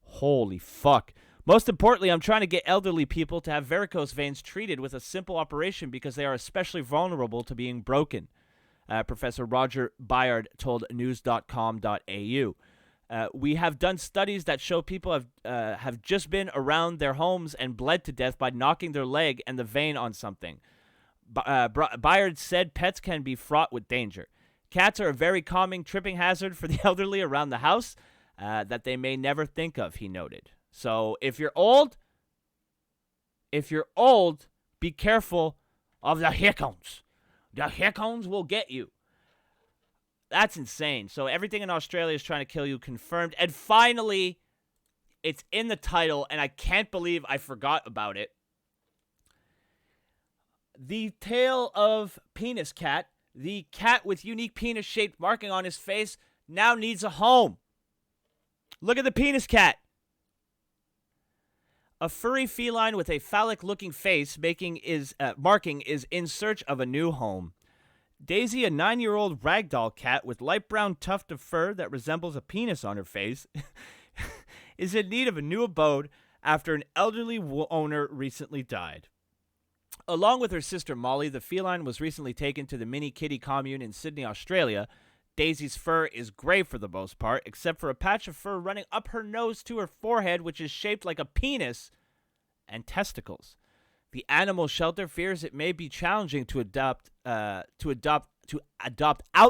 Speaker 6: Holy fuck. Most importantly, I'm trying to get elderly people to have varicose veins treated with a simple operation because they are especially vulnerable to being broken. Professor Roger Bayard told news.com.au. We have done studies that show people have just been around their homes and bled to death by knocking their leg and the vein on something. Bayard said pets can be fraught with danger. Cats are a very calming tripping hazard for the elderly around the house that they may never think of, he noted. So if you're old, be careful of the hickons. The hickons will get you. That's insane. So everything in Australia is trying to kill you, confirmed. And finally, it's in the title, and I can't believe I forgot about it. The tale of Penis Cat, the cat with unique penis-shaped marking on his face, now needs a home. Look at the penis cat. A furry feline with a phallic-looking face marking is in search of a new home. Daisy, a 9-year-old ragdoll cat with light brown tuft of fur that resembles a penis on her face, is in need of a new abode after an elderly owner recently died. Along with her sister Molly, the feline was recently taken to the Mini Kitty commune in Sydney, Australia. Daisy's fur is gray for the most part, except for a patch of fur running up her nose to her forehead, which is shaped like a penis, and testicles. The animal shelter fears it may be challenging to adopt out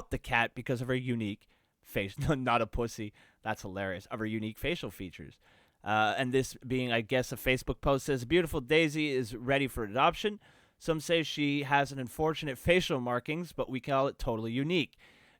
Speaker 6: the cat because of her unique face. Not a pussy. That's hilarious. Of her unique facial features. And this being, I guess, a Facebook post says, beautiful Daisy is ready for adoption. Some say she has an unfortunate facial markings, but we call it totally unique.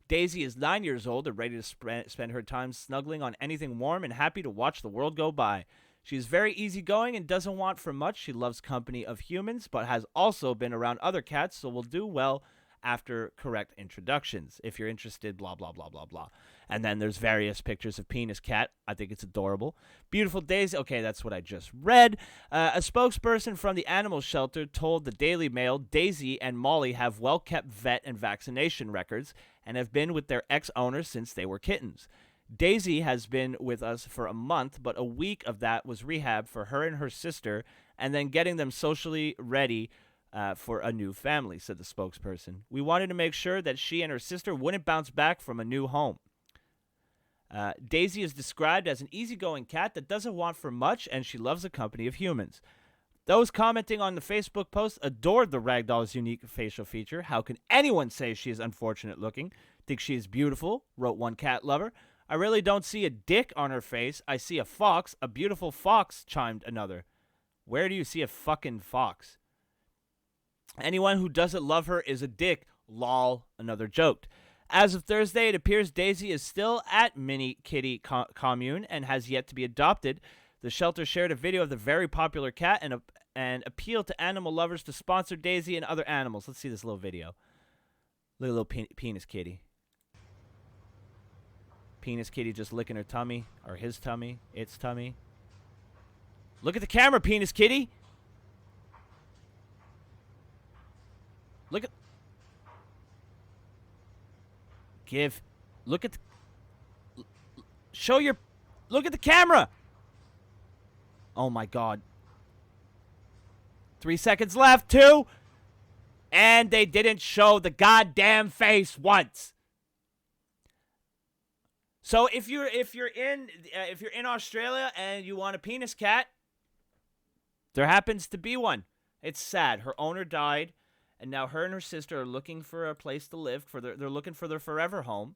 Speaker 6: Daisy is 9 years old and ready to spend her time snuggling on anything warm and happy to watch the world go by. She's very easygoing and doesn't want for much. She loves company of humans, but has also been around other cats, so will do well after correct introductions. If you're interested, blah, blah, blah, blah, blah. And then there's various pictures of penis cat. I think it's adorable. Beautiful Daisy. Okay, that's what I just read. A spokesperson from the animal shelter told the Daily Mail Daisy and Molly have well-kept vet and vaccination records and have been with their ex-owner since they were kittens. Daisy has been with us for a month, but a week of that was rehab for her and her sister, and then getting them socially ready for a new family, said the spokesperson. We wanted to make sure that she and her sister wouldn't bounce back from a new home. Daisy is described as an easygoing cat that doesn't want for much, and she loves the company of humans. Those commenting on the Facebook post adored the ragdoll's unique facial feature. How can anyone say she is unfortunate looking? Think she is beautiful, wrote one cat lover. I really don't see a dick on her face. I see a fox. A beautiful fox, chimed another. Where do you see a fucking fox? Anyone who doesn't love her is a dick. Lol, another joked. As of Thursday, it appears Daisy is still at Mini Kitty commune and has yet to be adopted. The shelter shared a video of the very popular cat and appealed to animal lovers to sponsor Daisy and other animals. Let's see this little video. Look at little penis kitty. Penis kitty just licking her tummy, or his tummy, its tummy. Look at the camera, penis kitty. Look at... Look at the... Show your... Look at the camera! Oh my god. 3 seconds left, 2. And they didn't show the goddamn face once. So if you're in Australia and you want a penis cat, there happens to be one. It's sad. Her owner died, and now her and her sister are looking for a place to live. They're looking for their forever home.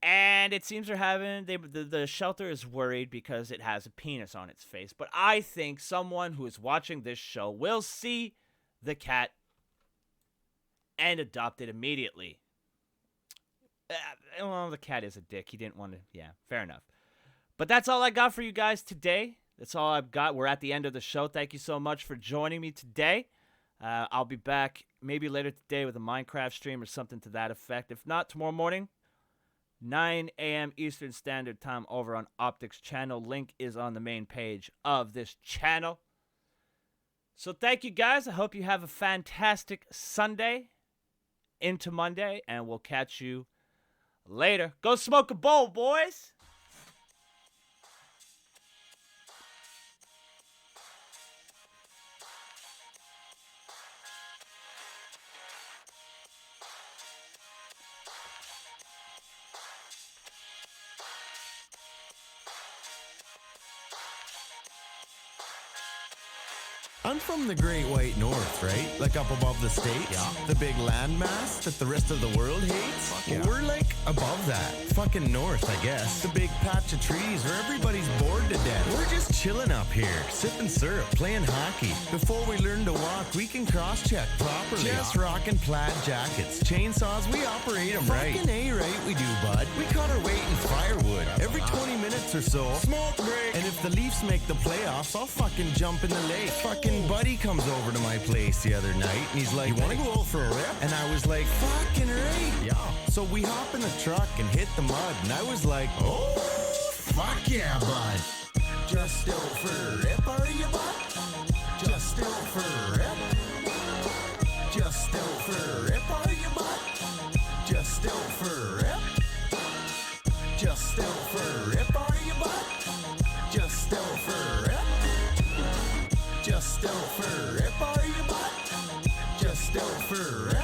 Speaker 6: And it seems the shelter is worried because it has a penis on its face. But I think someone who is watching this show will see the cat and adopt it immediately. Well, the cat is a dick. He didn't want to. Yeah, fair enough. But that's all I got for you guys today. That's all I've got. We're at the end of the show. Thank you so much for joining me today. I'll be back maybe later today with a Minecraft stream or something to that effect. If not, tomorrow morning, 9 a.m. Eastern Standard Time over on Optics Channel. Link is on the main page of this channel. So thank you guys. I hope you have a fantastic Sunday into Monday, and we'll catch you later. Go smoke a bowl, boys.
Speaker 4: I'm from the Great White North, right? Like up above the States? Yeah. The big landmass that the rest of the world hates?
Speaker 13: Yeah.
Speaker 4: We're like above that. Fucking north, I guess. The big patch of trees where everybody's bored to death. We're just chilling up here, sipping syrup, playing hockey. Before we learn to walk, we can cross-check properly. Just rocking plaid jackets. Chainsaws, we operate them right. Fucking A-right we do, bud. We cut our weight in firewood. Every 20 minutes or so. Smoke break. And if the Leafs make the playoffs, I'll fucking jump in the lake. Fucking buddy comes over to my place the other night and he's like, you wanna go out for a rip? And I was like, fucking right. Yeah. So we hop in the truck and hit the mud and I was like, oh.
Speaker 9: fuck yeah, bud. Just still for rip, are you, bud? Just still for rip. Just still for rip, are you, bud? Just still for rip. Just still for rip, are you, bud? Just still for rip. Just still for rip, are you, bud? Just still for rip.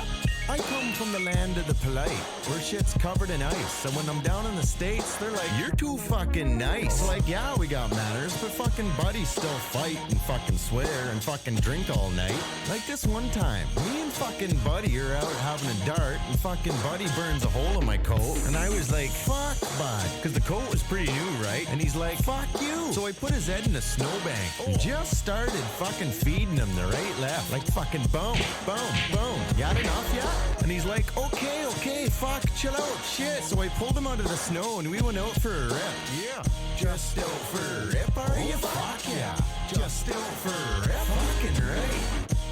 Speaker 9: I come from the land of the polite, where shit's covered in ice. So when I'm down in the States, they're like, you're too fucking nice. I'm like, yeah, we got manners, but fucking buddies still fight and fucking swear and fucking drink all night. Like this one time, me and fucking Buddy are out having a dart, and fucking Buddy burns a hole in my coat. And I was like, fuck, bud, because the coat was pretty new, right? And he's like, fuck you. So I put his head in a snowbank and just started fucking feeding him the right, left, like fucking boom, boom, boom. Got enough yet? And he's like, okay, fuck, chill out, shit. So I pulled him out of the snow and we went out for a rip. Yeah. Just still for a rip, are you? Fuck yeah. Just still for a rip. Fucking right.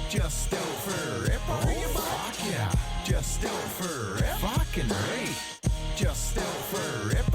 Speaker 9: Just still for a rip, are you? Fuck yeah. Just still for a rip. Fucking right. Just still for a rip,